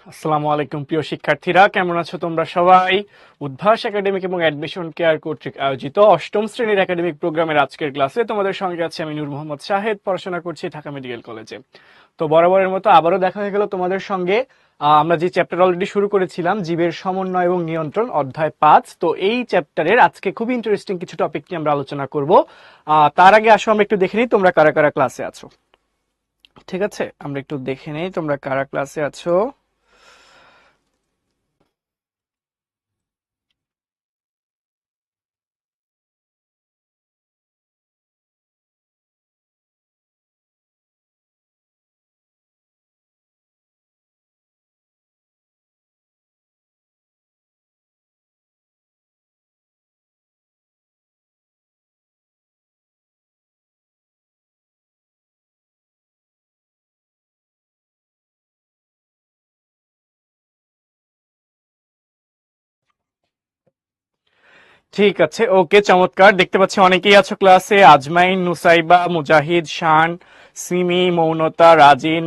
আসসালামু আলাইকুম প্রিয় শিক্ষার্থীরা, কেমন আছো তোমরা সবাই? উদ্ভাস একাডেমিক এবং অ্যাডমিশন কেয়ার কর্তৃক আয়োজিত অষ্টম শ্রেণীর একাডেমিক প্রোগ্রামের আজকের ক্লাসে তোমাদের সঙ্গে আছি আমি নূর মোহাম্মদ শাহেদ, পড়াশোনা করছি ঢাকা মেডিকেল কলেজে। তো বরাবরের মতো আবারও দেখা হয়ে গেল তোমাদের সঙ্গে। আমরা যে চ্যাপ্টার অলরেডি শুরু করেছিলাম, জীবের সমন্বয় এবং নিয়ন্ত্রণ, অধ্যায় 5। তো এই চ্যাপ্টারের আজকে খুবই ইন্টারেস্টিং কিছু টপিক নিয়ে আমরা আলোচনা করব। তার আগে আসো আমরা একটু দেখে নিই তোমরা কারা কারা ক্লাসে আছো। ঠিক আছে, আমরা একটু দেখে নেই তোমরা কারা ক্লাসে আছো। ঠিক আছে, ওকে, চমৎকার। দেখতে পাচ্ছি অনেকেই আছো ক্লাসে। আজমাইন, নুসাইবা, মুজাহিদ, শান, সিমি, মৌনতা, রাজিন,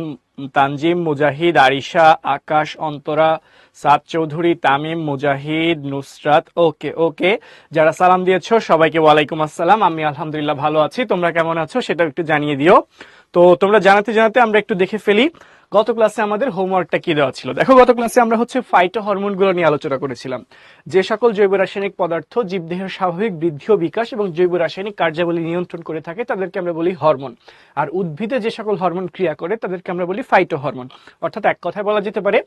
তানজিম, মুজাহিদ, আরিশা, আকাশ, অন্তরা, সাদ চৌধুরী, তামিম, মুজাহিদ, নুসরাত। ওকে ওকে, যারা সালাম দিয়েছো সবাইকে ওয়ালাইকুম আসসালাম। আমি আলহামদুলিল্লাহ ভালো আছি, তোমরা কেমন আছো সেটা একটু জানিয়ে দিও। তো তোমরা জানাতে জানাতে আমরা একটু দেখে ফেলি গত ক্লাসে আমাদের হোমওয়ার্কটা কি দেওয়া ছিল। দেখো, গত ক্লাসে আমরা ফাইটো হরমোনগুলো নিয়ে আলোচনা করেছিলাম। যে সকল জৈব রাসায়নিক পদার্থ জীবদেহের স্বাভাবিক বৃদ্ধি ও বিকাশ এবং জৈব রাসায়নিক কার্যাবলী নিয়ন্ত্রণ করে থাকে তাদেরকে আমরা বলি হরমোন। আর উদ্ভিদে যে সকল হরমোন ক্রিয়া করে তাদেরকে আমরা বলি ফাইটো হরমোন। অর্থাৎ এক কথায় বলা যেতে পারে,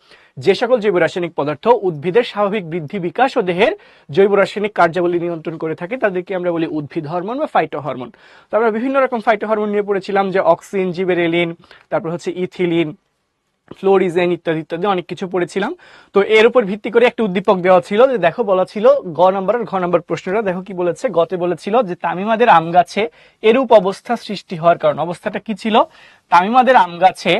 যে সকল জৈব রাসায়নিক পদার্থ উদ্ভিদের স্বাভাবিক বৃদ্ধি বিকাশ ও দেহের জৈব রাসায়নিক কার্যাবলী নিয়ন্ত্রণ করে থাকে তাদেরকে আমরা বলি উদ্ভিদ হরমোন বা ফাইটো হরমোন। তো আমরা বিভিন্ন রকম ফাইটো হরমোন নিয়ে পড়েছিলাম, যে অক্সিন, জিবেরেলিন, তারপর ইথিলিন, ফ্লোরিজেন ইত্যাদি ইত্যাদি অনেক কিছু পড়েছিলাম। তো এর উপর ভিত্তি করে একটা উদ্দীপক দেওয়া ছিল, যে দেখো বলা ছিল ঘ নম্বর প্রশ্নটা দেখো কি বলেছে। গতে বলেছিল যে তামিমাদের আম গাছে এরূপ অবস্থা সৃষ্টি হওয়ার কারণ। অবস্থাটা কি ছিল? তামিমাদের আম গাছে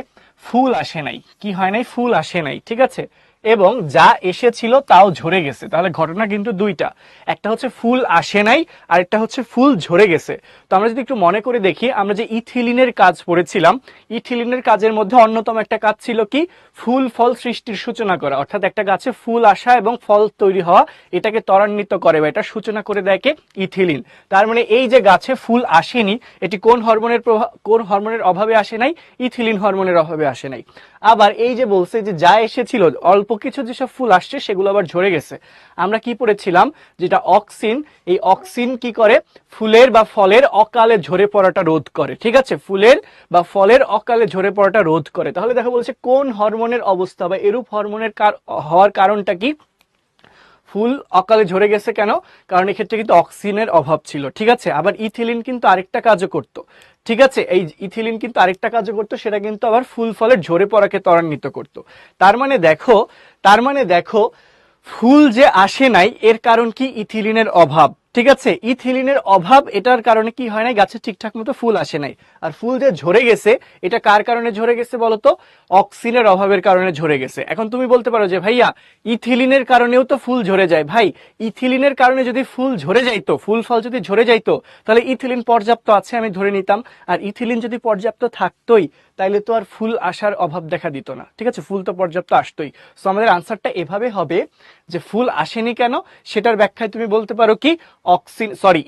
ফুল আসে নাই। কি হয় নাই? ফুল আসে নাই। ঠিক আছে, এবং যা এসেছিল তাও ঝরে গেছে। তাহলে ঘটনা কিন্তু দুইটা, একটা হচ্ছে ফুল আসে নাই, আর একটা হচ্ছে ফুল ঝরে গেছে। তো আমরা যদি একটু মনে করে দেখি, আমরা যে ইথিলিনের কাজ পড়েছিলাম, ইথিলিনের কাজের মধ্যে অন্যতম একটা কাজ ছিল কি? ফুল ফল সৃষ্টির সূচনা করা। অর্থাৎ একটা গাছে ফুল আসা এবং ফল তৈরি হওয়া, এটাকে ত্বরান্বিত করে বা এটা সূচনা করে দেয় কে? ইথিলিন। তার মানে এই যে গাছে ফুল আসেনি, এটি কোন হরমোনের কোন হরমোনের অভাবে আসে নাই? ইথিলিন হরমোনের অভাবে আসে নাই। আবার এই যে বলছে যে যা এসেছিল, অল্প কিছু যেসব ফুল আসছে সেগুলো আবার ঝরে গেছে। আমরা কি পড়েছিলাম? যেটা অক্সিন, এই অক্সিন কি করে? ফুলের বা ফলের অকালে ঝরে পড়াটা রোধ করে। ঠিক আছে, ফুলের বা ফলের অকালে ঝরে পড়াটা রোধ করে। তাহলে দেখো বলছে কোন হরমোনের অবস্থা বা এরূপ হরমোনের হওয়ার কারণটা কি? ফুল অকালে ঝরে গেছে কেন? কারণ এক্ষেত্রে কিন্তু অক্সিজেনের অভাব ছিল। ঠিক আছে, আবার ইথিলিন কিন্তু আরেকটা কাজও করতো। ঠিক আছে, এই ইথিলিন কিন্তু আরেকটা কাজও করতো, সেটা কিন্তু আবার ফুল ফলের ঝরে পড়াকে ত্বরান্বিত করতো। তার মানে দেখো ফুল যে আসে নাই এর কারণ কি? ইথিলিনের অভাব। ঠিক আছে, ইথিলিনের অভাব, এটার কারণে কি হয় নাই? গাছে ঠিকঠাক মতো ফুল আসে নাই। আর ফুল যে ঝরে গেছে, এটা কার কারণে ঝরে গেছে বলতো? অক্সিনের অভাবের কারণে ঝরে গেছে। এখন তুমি বলতে পারো যে ভাইয়া, ইথিলিনের কারণেও তো ফুল ঝরে যায়। ভাই, ইথিলিনের কারণে যদি ফুল ঝরে যাইতো, ফুল ফল যদি ঝরে যাইতো, তাহলে ইথিলিন পর্যাপ্ত আছে আমি ধরে নিতাম। আর ইথিলিন যদি পর্যাপ্ত থাকতোই, তাইলে তো আর ফুল আসার অভাব দেখা দিত না। ঠিক আছে, ফুল তো পর্যাপ্ত আসতোই। সো আমাদের আনসারটা এভাবে হবে যে ফুল আসেনি কেন, সেটার ব্যাখ্যায় তুমি বলতে পারো কি?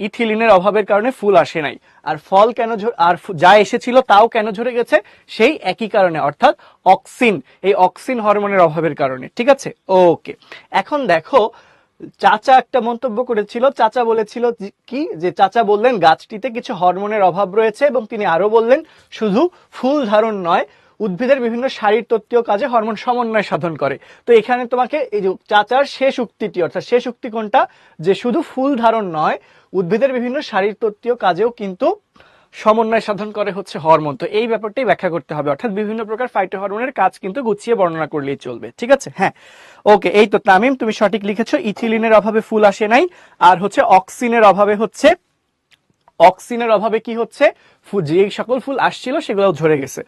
ইথিলিনের অভাবের কারণে ফুল আসে নাই। আর ফল কেন আর যা এসেছিল তাও কেন ঝরে গেছে? সেই একই কারণে, অর্থাৎ অক্সিন, এই অক্সিন হরমোনের অভাবের কারণে। ঠিক আছে, ওকে। এখন দেখো, চাচা একটা মন্তব্য করেছিল। চাচা বলেছিল কি? যে চাচা বললেন গাছটিতে কিছু হরমোনের অভাব রয়েছে, এবং তিনি আরো বললেন শুধু ফুল ধারণ নয়, উদ্ভিদের বিভিন্ন শারীরতত্ত্বীয় কাজে হরমোন সমন্বয় সাধন করে। তো এখানে তোমাকে এই যে চাচার শেষ উক্তিটি, অর্থাৎ শেষ উক্তি কোনটা? যে শুধু ফুল ধারণ নয়, উদ্ভিদের বিভিন্ন শারীরতত্ত্বীয় কাজেও কিন্তু সমন্বয় সাধন করে হরমোন। তো এই ব্যাপারটাই ব্যাখ্যা করতে হবে, অর্থাৎ বিভিন্ন প্রকার ফাইটো হরমোনের কাজ কিন্তু গুছিয়ে বর্ণনা করলেই চলবে। ঠিক আছে, হ্যাঁ, ওকে। এই তো তামিম, তুমি সঠিক লিখেছো। ইথিলিনের অভাবে ফুল আসে নাই, আর অক্সিনের অভাবে কি হচ্ছে? যে সকল ফুল আসছিল সেগুলো ঝরে গেছে।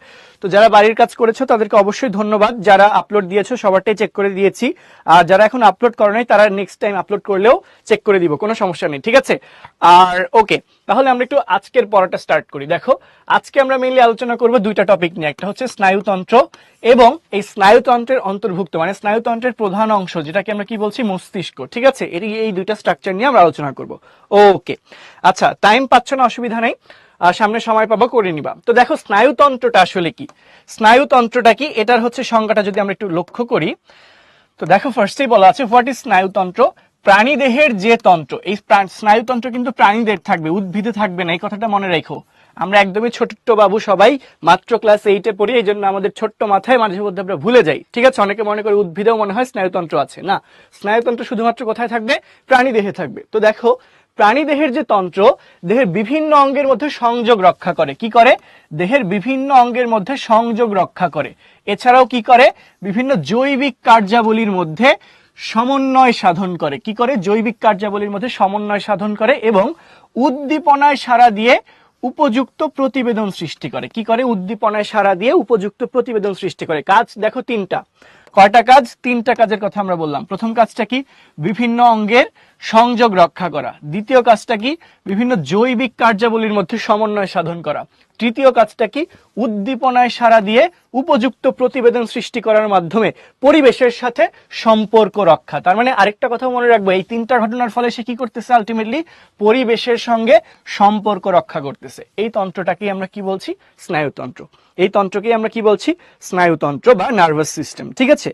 তো যারা বাড়ির কাজ করেছো তাদেরকে অবশ্যই ধন্যবাদ, যারা আপলোড দিয়েছো সবারটাই চেক করে দিয়েছি, আর যারা এখন আপলোড করে নাই তারা নেক্সট টাইম আপলোড করলেও চেক করে দিব, কোনো সমস্যা নেই, ঠিক আছে। আর ওকে, তাহলে আমরা একটু আজকের পড়াটা স্টার্ট করি। দেখো আজকে আমরা মেইনলি আলোচনা করব দুইটা টপিক নিয়ে, একটা হচ্ছে স্নায়ুতন্ত্র এবং এই স্নায়ুতন্ত্রের অন্তর্ভুক্ত মানে স্নায়ুতন্ত্রের প্রধান অংশ যেটাকে আমরা কি বলছি মস্তিষ্ক, ঠিক আছে। এই দুইটা স্ট্রাকচার নিয়ে আমরা আলোচনা করব। ওকে আচ্ছা, টাইম পাচ্ছ না অসুবিধা নেই, সামনে সময় পাবো করে নিবা। তো দেখো স্নায়ুতন্ত্রটা আসলে কি, স্নায়ুতন্ত্রটা কি এটার হচ্ছে সংজ্ঞাটা যদি আমরা একটু লক্ষ্য করি, তো দেখো ফার্স্টেই বলা আছে হোয়াট ইজ স্নায়ুতন্ত্র, প্রাণী দেহের যে তন্ত্র। এই স্নায়ুতন্ত্র কিন্তু প্রাণীদের থাকবে, উদ্ভিদে থাকবে না, এই কথাটা মনে রাখো। আমরা একদমই ছোট্ট বাবু, সবাই মাত্র ক্লাস 8-এ পড়ি, এই জন্য আমাদের ছোট্ট মাথায় মাঝে মধ্যে আমরা ভুলে যাই, ঠিক আছে। অনেকে মনে করে উদ্ভিদেও মনে হয় স্নায়ুতন্ত্র আছে, না, স্নায়ুতন্ত্র শুধুমাত্র কোথায় থাকবে, প্রাণী দেহে থাকবে। তো দেখো প্রাণী দেহের যে তন্ত্র দেহের বিভিন্ন অঙ্গের মধ্যে সংযোগ রক্ষা করে, কি করে, দেহের বিভিন্ন অঙ্গের মধ্যে সংযোগ রক্ষা করে। এছাড়াও কি করে, বিভিন্ন জৈবিক কার্যাবলীর মধ্যে সমন্বয় সাধন করে, কি করে, জৈবিক কার্যাবলীর মধ্যে সমন্বয় সাধন করে এবং উদ্দীপনায় সাড়া দিয়ে উপযুক্ত প্রতিবেদন সৃষ্টি করে, কি করে, উদ্দীপনায় সাড়া দিয়ে উপযুক্ত প্রতিবেদন সৃষ্টি করে। কাজ দেখো তিনটা, কয়টা কাজ, তিনটা কাজের কথা আমরা বললাম। প্রথম কাজটা কি, বিভিন্ন অঙ্গের সংযোগ রক্ষা করা। দ্বিতীয় কাজটা কি, বিভিন্ন জৈবিক কার্যাবলীর মধ্যে সমন্বয় সাধন করা। তৃতীয় কাজটা কি, উদ্দীপনায় সাড়া দিয়ে উপযুক্ত প্রতিবেদন সৃষ্টি করার মাধ্যমে পরিবেশের সাথে সম্পর্ক রক্ষা। তার মানে আরেকটা কথা মনে রাখবো, এই তিনটা ঘটনার ফলে সে কি করতেছে, আলটিমেটলি পরিবেশের সঙ্গে সম্পর্ক রক্ষা করতেছে। এই তন্ত্রটাকে আমরা কি বলছি, স্নায়ুতন্ত্র। এই তন্ত্রকে আমরা কি বলছি, স্নায়ুতন্ত্র বা নার্ভাস সিস্টেম, ঠিক আছে।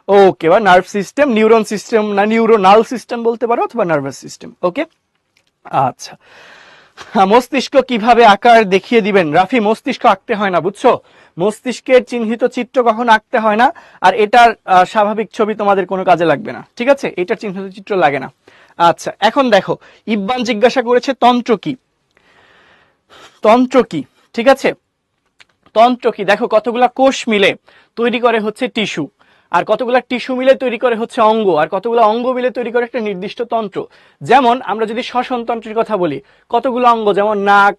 ওকে, বা নার্ভ সিস্টেম, নিউরন সিস্টেম না নিউরোনাল সিস্টেম বলতে পারো, অথবা নার্ভাস সিস্টেম। ওকে আচ্ছা, মস্তিষ্ক কিভাবে আকার দেখিয়ে দিবেন রাফি, মস্তিষ্ক আঁকতে হয় না, বুঝছো, মস্তিষ্কের চিহ্নিত চিত্র কখনো আঁকতে হয় না, আর এটার স্বাভাবিক ছবি তোমাদের কোনো কাজে লাগবে না, ঠিক আছে, এটার চিহ্নিত চিত্র লাগে না। আচ্ছা এখন দেখো ইব্বান জিজ্ঞাসা করেছে তন্ত্র কি, তন্ত্র কি, ঠিক আছে। তন্ত্র কি, দেখো কতগুলা কোষ মিলে তৈরি করে হচ্ছে টিস্যু, আর কতগুলা টিস্যু মিলে তৈরি করে হচ্ছে অঙ্গ, আর কতগুলো অঙ্গ মিলে তৈরি করে একটা নির্দিষ্ট তন্ত্র। যেমন আমরা যদি শ্বসন তন্ত্রের কথা বলি, কতগুলো অঙ্গ, যেমন নাক,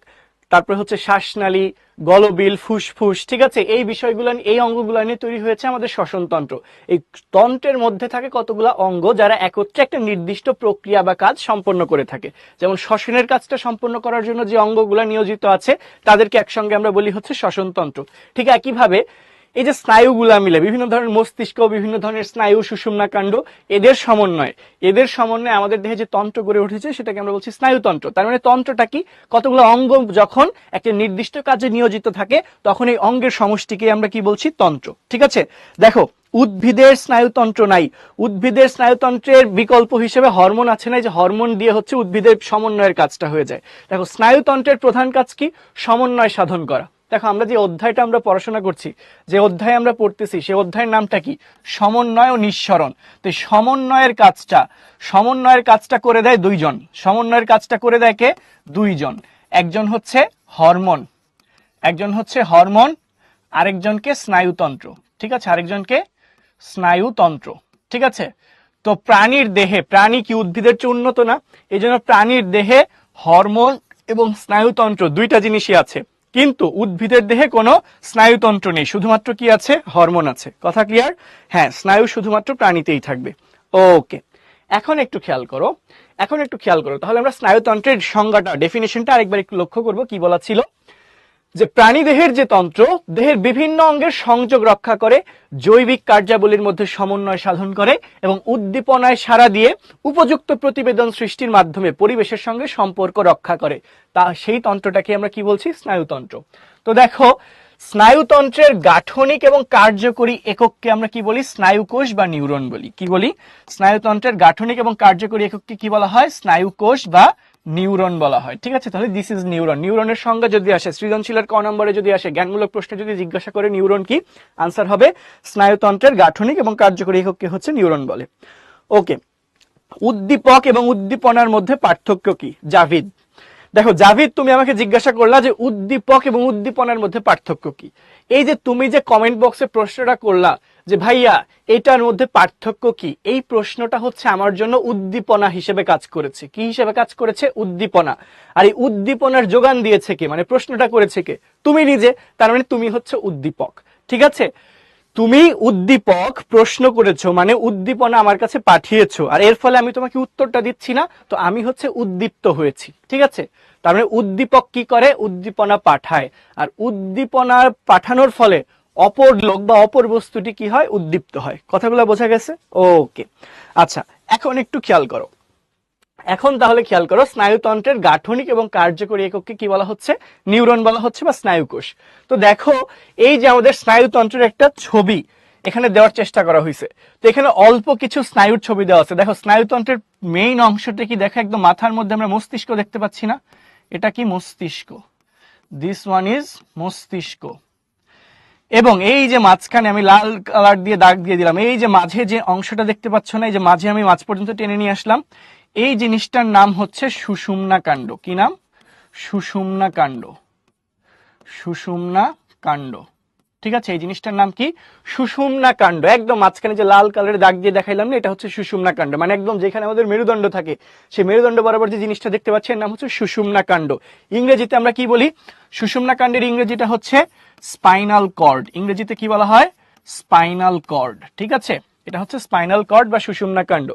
তারপরে হচ্ছে শ্বাসনালী, গলবিল, ফুসফুস, ঠিক আছে, এই বিষয়গুলো এই অঙ্গগুলো নিয়ে তৈরি হয়েছে আমাদের শ্বসন তন্ত্র। এই তন্ত্রের মধ্যে থাকে কতগুলো অঙ্গ যারা একত্রে একটা নির্দিষ্ট প্রক্রিয়া বা কাজ সম্পন্ন করে থাকে। যেমন শ্বসনের কাজটা সম্পন্ন করার জন্য যে অঙ্গগুলো নিয়োজিত আছে তাদেরকে একসঙ্গে আমরা বলি হচ্ছে শ্বসন তন্ত্র। ঠিক একইভাবে এই যে স্নায়ুগুলা মিলে বিভিন্ন ধরনের মস্তিষ্ক, বিভিন্ন ধরনের স্নায়ু, সুষুম্না কাণ্ড, এদের সমন্বয়ে আমাদের দেহে যে তন্ত্র গড়ে উঠেছে সেটাকে আমরা বলছি স্নায়ুতন্ত্র। তার মানে তন্ত্রটা কি, কতগুলো অঙ্গ যখন একটা নির্দিষ্ট কাজে নিয়োজিত থাকে তখন এই অঙ্গের সমষ্টিকে আমরা কি বলছি, তন্ত্র, ঠিক আছে। দেখো উদ্ভিদের স্নায়ুতন্ত্র নাই, উদ্ভিদের স্নায়ুতন্ত্রের বিকল্প হিসেবে হরমোন আছে না, যে হরমোন দিয়ে হচ্ছে উদ্ভিদের সমন্বয়ের কাজটা হয়ে যায়। দেখো স্নায়ুতন্ত্রের প্রধান কাজ কি, সমন্বয় সাধন করা। দেখো আমরা যে অধ্যায়টা আমরা পড়াশোনা করছি, যে অধ্যায় আমরা পড়তেছি, সেই অধ্যায়ের নামটা কি, সমন্বয় ও নিঃসরণ। তো সমন্বয়ের কাজটা করে দেয় দুইজন, সমন্বয়ের কাজটা করে দেয় কে, দুইজন, একজন হচ্ছে হরমোন, আরেকজনকে স্নায়ুতন্ত্র, ঠিক আছে, আরেকজনকে স্নায়ুতন্ত্র, ঠিক আছে। তো প্রাণীর দেহে, প্রাণী কি উদ্ভিদের চেয়ে উন্নত না, এই জন্য প্রাণীর দেহে হরমোন এবং স্নায়ুতন্ত্র দুইটা জিনিসই আছে, কিন্তু উদ্ভিদের দেহে কোনো স্নায়ুতন্ত্র নেই, শুধুমাত্র কি আছে, হরমোন আছে। কথা ক্লিয়ার? হ্যাঁ, স্নায়ু শুধুমাত্র প্রাণীতেই থাকবে। ওকে, এখন একটু খেয়াল করো, তাহলে আমরা স্নায়ুতন্ত্রের সংজ্ঞাটা, ডেফিনেশনটা আরেকবার একটু লক্ষ্য করব। কি বলা ছিল, যে প্রাণী দেহের যে তন্ত্র দেহের বিভিন্ন অঙ্গের সংযোগ রক্ষা করে, জৈবিক কার্যাবলীর মধ্যে সমন্বয় সাধন করে এবং উদ্দীপনায় সাড়া দিয়ে উপযুক্ত প্রতিবেদন সৃষ্টির মাধ্যমে পরিবেশের সঙ্গে সম্পর্ক রক্ষা করে, তা সেই তন্ত্রটাকে আমরা কি বলছি, স্নায়ুতন্ত্র। তো দেখো স্নায়ুতন্ত্রের গাঠনিক এবং কার্যকরী একককে আমরা কি বলি, স্নায়ুকোষ বা নিউরন বলি। কি বলি, স্নায়ুতন্ত্রের গাঠনিক এবং কার্যকরী একককে কি বলা হয়, স্নায়ুকোষ বা নিউরন বলা হয়, ঠিক আছে। তাহলে দিস ইজ নিউরন। নিউরনের সংজ্ঞা যদি আসে, সৃজনশীলের ক নম্বরে যদি আসে, জ্ঞানমূলক প্রশ্নে যদি জিজ্ঞাসা করে নিউরন কি, আনসার হবে স্নায়ুতন্ত্রের গাঠনিক এবং কার্যকরী একককে হচ্ছে নিউরন বলে। ওকে, উদ্দীপক এবং উদ্দীপনার মধ্যে পার্থক্য কি, জাভিদ। দেখো জাভিদ, তুমি আমাকে জিজ্ঞাসা করলা যে উদ্দীপক এবং উদ্দীপনার মধ্যে পার্থক্য কি। এই যে তুমি যে কমেন্ট বক্সে প্রশ্নটা করলা যে ভাইয়া এটার মধ্যে পার্থক্য কি, এই প্রশ্নটা হচ্ছে আমার জন্য উদ্দীপনা হিসেবে কাজ করেছে। কি হিসেবে কাজ করেছে? উদ্দীপনা। আর এই উদ্দীপনার যোগান দিয়েছে কে, মানে প্রশ্নটা করেছে কে? তুমি নিজে। তার মানে তুমি হচ্ছে উদ্দীপক। ঠিক আছে, তুমি উদ্দীপক, প্রশ্ন করেছো মানে উদ্দীপনা আমার কাছে পাঠিয়েছো, আর এর ফলে আমি তোমাকে উত্তরটা দিচ্ছি না, তো আমি হচ্ছে উদ্দীপ্ত হয়েছি। ঠিক আছে, তার মানে উদ্দীপক কি করে? উদ্দীপনা পাঠায়, আর উদ্দীপনা পাঠানোর ফলে অপর লোক বা অপর বস্তুটি কি হয়? উদ্দীপ্ত হয়। কথাগুলো বোঝা গেছে? ওকে, আচ্ছা এখন একটু খেয়াল করো। এখন তাহলে খেয়াল করো, স্নায়ুতন্ত্রের গাঠনিক এবং কার্যকরী একককে কি বলা হচ্ছে? নিউরন বলা হচ্ছে বা স্নায়ুকোষ। তো দেখো, এই যে আমাদের স্নায়ুতন্ত্রের একটা ছবি এখানে দেওয়ার চেষ্টা করা হয়েছে, তো এখানে অল্প কিছু স্নায়ুর ছবি দেওয়া আছে। দেখো স্নায়ুতন্ত্রের মেইন অংশটা কি? দেখো একদম মাথার মধ্যে আমরা মস্তিষ্ক দেখতে পাচ্ছি না? এটা কি মস্তিষ্ক? দিস ওয়ান ইজ মস্তিষ্ক। এবং এই যে মাঝখানে আমি লাল কালার দিয়ে দাগ দিয়ে দিলাম, এই যে মাঝে যে অংশটা দেখতে পাচ্ছ না, এই যে মাঝে আমি মাঝ পর্যন্ত টেনে নিয়ে আসলাম, এই জিনিসটার নাম হচ্ছে সুষুম্না কাণ্ড। কি নাম? সুষুম্না কাণ্ড। সুষুম্না কাণ্ড। ঠিক আছে, এই জিনিসটার নাম কি? সুষুম্না কাণ্ড। একদম মাঝখানে যে লাল কালারের দাগ দিয়ে দেখাইলাম না, এটা হচ্ছে সুষুম্না কাণ্ড। মানে একদম যেখানে আমাদের মেরুদণ্ড থাকে, সেই মেরুদণ্ড বরাবর যে জিনিসটা দেখতে পাচ্ছি, এর নাম হচ্ছে সুষুম্না কাণ্ড। ইংরেজিতে আমরা কি বলি? সুষুম্না কাণ্ডের ইংরেজিটা হচ্ছে স্পাইনাল কর্ড। ইংরেজিতে কি বলা হয়? Spinal cord. ঠিক আছে, এটা হচ্ছে স্পাইনাল কর্ড বা সুষুম্না কাণ্ড।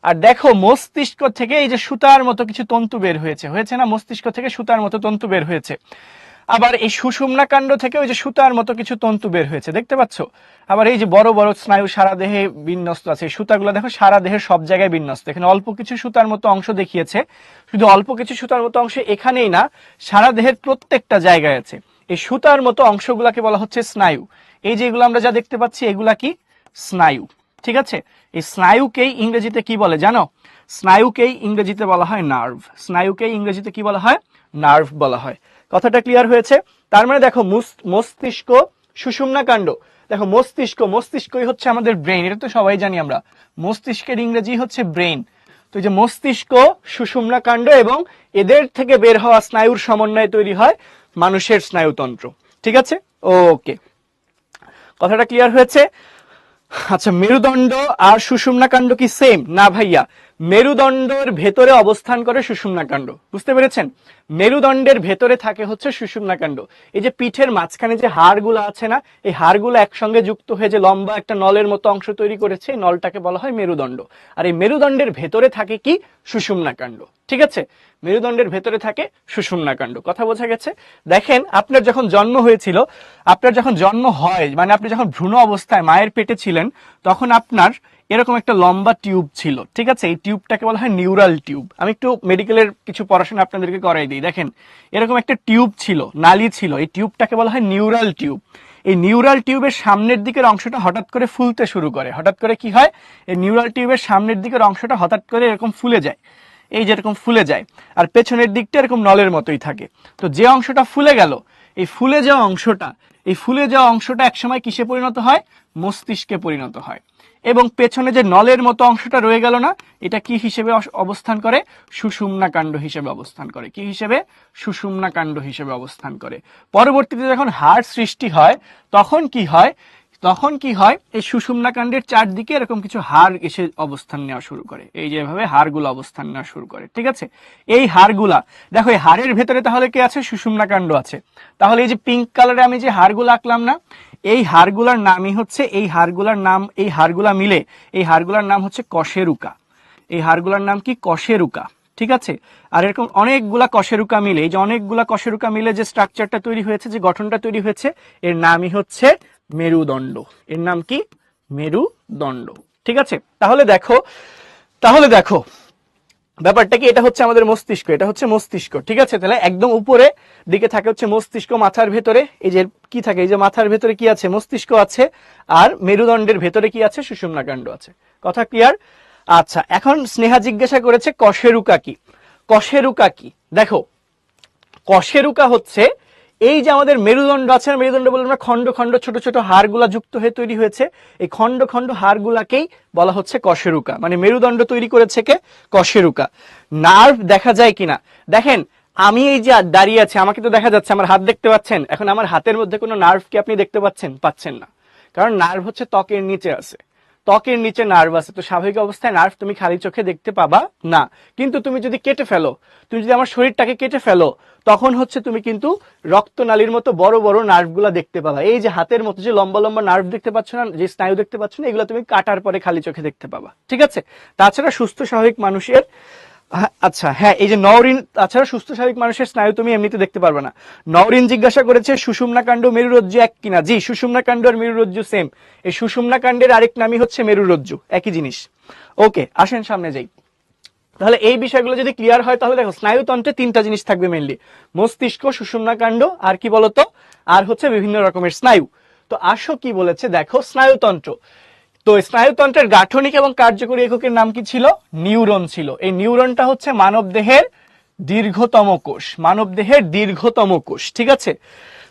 আর দেখো মস্তিষ্ক থেকে এই যে সুতার মতো কিছু তন্তু বের হয়েছে, হয়েছে না? মস্তিষ্ক থেকে সুতার মতো তন্তু বের হয়েছে। আবার এই সুষুম্না কাণ্ড থেকে ওই যে সুতার মতো কিছু তন্তু বের হয়েছে, দেখতে পাচ্ছ? আবার এই যে বড় বড় স্নায়ু সারা দেহে বিন্যস্ত আছে, সুতাগুলো দেখো সারা দেহের সব জায়গায় বিন্যস্ত। এখানে অল্প কিছু সুতার মতো অংশ দেখিয়েছে, শুধু অল্প কিছু সুতার মতো অংশ এখানেই না, সারা দেহের প্রত্যেকটা জায়গায় আছে। এই সুতার মতো অংশগুলাকে বলা হচ্ছে স্নায়ু। এই যে এগুলো আমরা যা দেখতে পাচ্ছি, এগুলা কি? স্নায়ু। ঠিক আছে, এই স্নায়ুকেই ইংরেজিতে কি বলে জানো? স্নায়ুকেই ইংরেজিতে বলা হয় নার্ভ। স্নায়ুকেই ইংরেজিতে কি বলা হয়? নার্ভ বলা হয়। কথাটা ক্লিয়ার হয়েছে? তার মানে দেখো মস্তিষ্ক, সুষুম্না কাণ্ড। দেখো মস্তিষ্ক, মস্তিষ্কই হচ্ছে আমাদের ব্রেন, এটা তো সবাই জানি আমরা। মস্তিষ্কের ইংরেজি হচ্ছে ব্রেন। তো এই যে মস্তিষ্ক, সুষুম্না কাণ্ড এবং এদের থেকে বের হওয়া স্নায়ুর সমন্বয়ে তৈরি হয় মানুষের স্নায়ুতন্ত্র। ঠিক আছে, ওকে, কথাটা ক্লিয়ার হয়েছে? আচ্ছা, মেরুদণ্ড আর সুষুম্না কাণ্ড কি সেম? না ভাইয়া, মেরুদণ্ডের ভেতরে অবস্থান করে সুষুম্না কাণ্ড। বুঝতে পেরেছেন? মেরুদণ্ডের ভেতরে থাকে হচ্ছে সুষুম্না কাণ্ড। এই যে পিঠের মাঝখানে যে হাড়গুলো আছে না, এই হাড়গুলো একসঙ্গে যুক্ত হয়ে যে লম্বা একটা নলের মতো অংশ তৈরি করেছে, এই নলটাকে বলা হয় মেরুদণ্ড। আর এই মেরুদণ্ডের ভেতরে থাকে কি? সুষুম্না কাণ্ড। ঠিক আছে, মেরুদণ্ডের ভেতরে থাকে সুষুম্না কাণ্ড। কথা বোঝা গেছে? দেখেন, আপনার যখন জন্ম হয়েছিল, আপনার যখন জন্ম হয় মানে আপনি যখন ভ্রূণ অবস্থায় মায়ের পেটে ছিলেন, তখন আপনার এরকম একটা লম্বা টিউব ছিল। ঠিক আছে, এই টিউবটাকে বলা হয় নিউরাল টিউব। আমি একটু মেডিকেলের কিছু পড়াশোনা আপনাদেরকে করাই দিই। দেখেন, এরকম একটা টিউব ছিল, নালী ছিল, এই টিউবটাকে বলা হয় নিউরাল টিউব। এই নিউরাল টিউবের সামনের দিকের অংশটা হঠাৎ করে ফুলতে শুরু করে। হঠাৎ করে কি হয়? এই নিউরাল টিউবের সামনের দিকের অংশটা হঠাৎ করে এরকম ফুলে যায়, এই যেরকম ফুলে যায়, আর পেছনের দিকটা এরকম নলের মতোই থাকে। তো যে অংশটা ফুলে গেল, এই ফুলে যাওয়া অংশটা, এই ফুলে যাওয়া অংশটা একসময় কিসে পরিণত হয়? মস্তিষ্কে পরিণত হয়। এবং পেছনে যে নলের মতো অংশটা রয়ে গেল না, এটা কি হিসেবে অবস্থান করে? সুষুম্না কাণ্ড হিসেবে অবস্থান করে। কি হিসেবে? সুষুম্না কাণ্ড হিসেবে অবস্থান করে। পরবর্তীতে যখন হাড় সৃষ্টি হয়, তখন কি হয়? তখন কি হয়? এই সুষুম্না কাণ্ডের চারদিকে এরকম কিছু হাড় এসে অবস্থান নেওয়া শুরু করে, এই যেভাবে হাড়গুলো অবস্থান নেওয়া শুরু করে। ঠিক আছে, এই হাড়গুলা দেখো, এই হাড়ের ভেতরে তাহলে কি আছে? সুষুম্না কাণ্ড আছে। তাহলে এই যে পিঙ্ক কালারে আমি যে হাড়গুলো আঁকলাম না, এই হাড়গুলার নামই হচ্ছে, এই হাড়গুলার নাম, এই হাড়গুলা মিলে এই হাড়গুলার নাম হচ্ছে কশেরুকা। এই হাড়গুলার নাম কি? কশেরুকা। ঠিক আছে, আর এরকম অনেকগুলা কশেরুকা মিলে, এই যে অনেকগুলা কশেরুকা মিলে যে স্ট্রাকচারটা তৈরি হয়েছে, যে গঠনটা তৈরি হয়েছে, এর নামই হচ্ছে মেরুদণ্ড। এর নাম কি? মেরুদণ্ড। ঠিক আছে, তাহলে দেখো ব্যাপারটা কি? এটা হচ্ছে আমাদের মস্তিষ্ক, এটা হচ্ছে মস্তিষ্ক। ঠিক আছে, তাহলে একদম উপরে দিকে থাকে হচ্ছে মস্তিষ্ক, মাথার ভেতরে এই যে কি থাকে? এই যে মাথার ভেতরে কি আছে? মস্তিষ্ক আছে। আর মেরুদণ্ডের ভেতরে কি আছে? সুষুম্না কাণ্ড আছে। কথা ক্লিয়ার? আচ্ছা, এখন স্নেহা জিজ্ঞাসা করেছে কশেরুকা কি? কশেরুকা কি? দেখো, কশেরুকা হচ্ছে এই যে আমাদের মেরুদণ্ড আছে, মেরুদণ্ড বলে আমরা খন্ড খন্ড ছোট ছোট হাড়গুলা যুক্ত হয়ে তৈরি হয়েছে, এই খন্ড খন্ড হাড়গুলাকেই বলা হচ্ছে কশেরুকা। মানে মেরুদণ্ড তৈরি করেছে কে? কশেরুকা। নার্ভ দেখা যায় কিনা? দেখেন, আমি এই যে দাঁড়িয়ে আছি, আমাকে তো দেখা যাচ্ছে, আমার হাত দেখতে পাচ্ছেন। এখন আমার হাতের মধ্যে কোনো নার্ভ কি আপনি দেখতে পাচ্ছেন? পাচ্ছেন না। কারণ নার্ভ হচ্ছে ত্বকের নিচে আছে, ত্বকের নিচে নার্ভ আছে, তো স্বাভাবিক অবস্থায় নার্ভ তুমি খালি চোখে দেখতে পাবা না। কিন্তু তুমি যদি কেটে ফেলো, তুমি যদি আমার শরীরটাকে কেটে ফেলো, তখন হচ্ছে তুমি কিন্তু রক্তনালীর মতো বড় বড় নার্ভগুলো দেখতে পাবা। এই যে হাতের মতো যে লম্বা লম্বা নার্ভ দেখতে পাচ্ছ না, যে স্নায়ু দেখতে পাচ্ছ না, এগুলো তুমি কাটার পরে খালি চোখে দেখতে পাবা। ঠিক আছে, তাছাড়া সুস্থ স্বাভাবিক মানুষের আচ্ছা হ্যাঁ, এই যে নওরিন, তাছাড়া সুস্থ স্বাভাবিক মানুষের স্নায়ু তুমি এমনিতে দেখতে পারবে না। নওরিন জিজ্ঞাসা করেছে সুষুম্না কাণ্ড মেরুরজ্জু এক কিনা। জি, সুষুম্না কাণ্ড আর মেরুরজ্জু সেম। এই সুষুম্না কাণ্ডের আরেক নামই হচ্ছে মেরুরজ্জু, একই জিনিস। ওকে, আসেন সামনে যাই। তাহলে এই বিষয়গুলো যদি ক্লিয়ার হয়, তাহলে দেখো স্নায়ুতন্ত্রে তিনটা জিনিস থাকবে মেইনলি, মস্তিষ্ক, সুষুম্না কাণ্ড, আর কি বলতো, আর হচ্ছে বিভিন্ন রকমের স্নায়ু। তো আসো কি বলেছে দেখো, স্নায়ুতন্ত্র। তো স্নায়ুতন্ত্রের গাঠনিক এবং কার্যকরী এককের নাম কি ছিল? নিউরন ছিল। এই নিউরনটা হচ্ছে মানব দেহের দীর্ঘতম কোষ, মানব দেহের দীর্ঘতম কোষ। ঠিক আছে,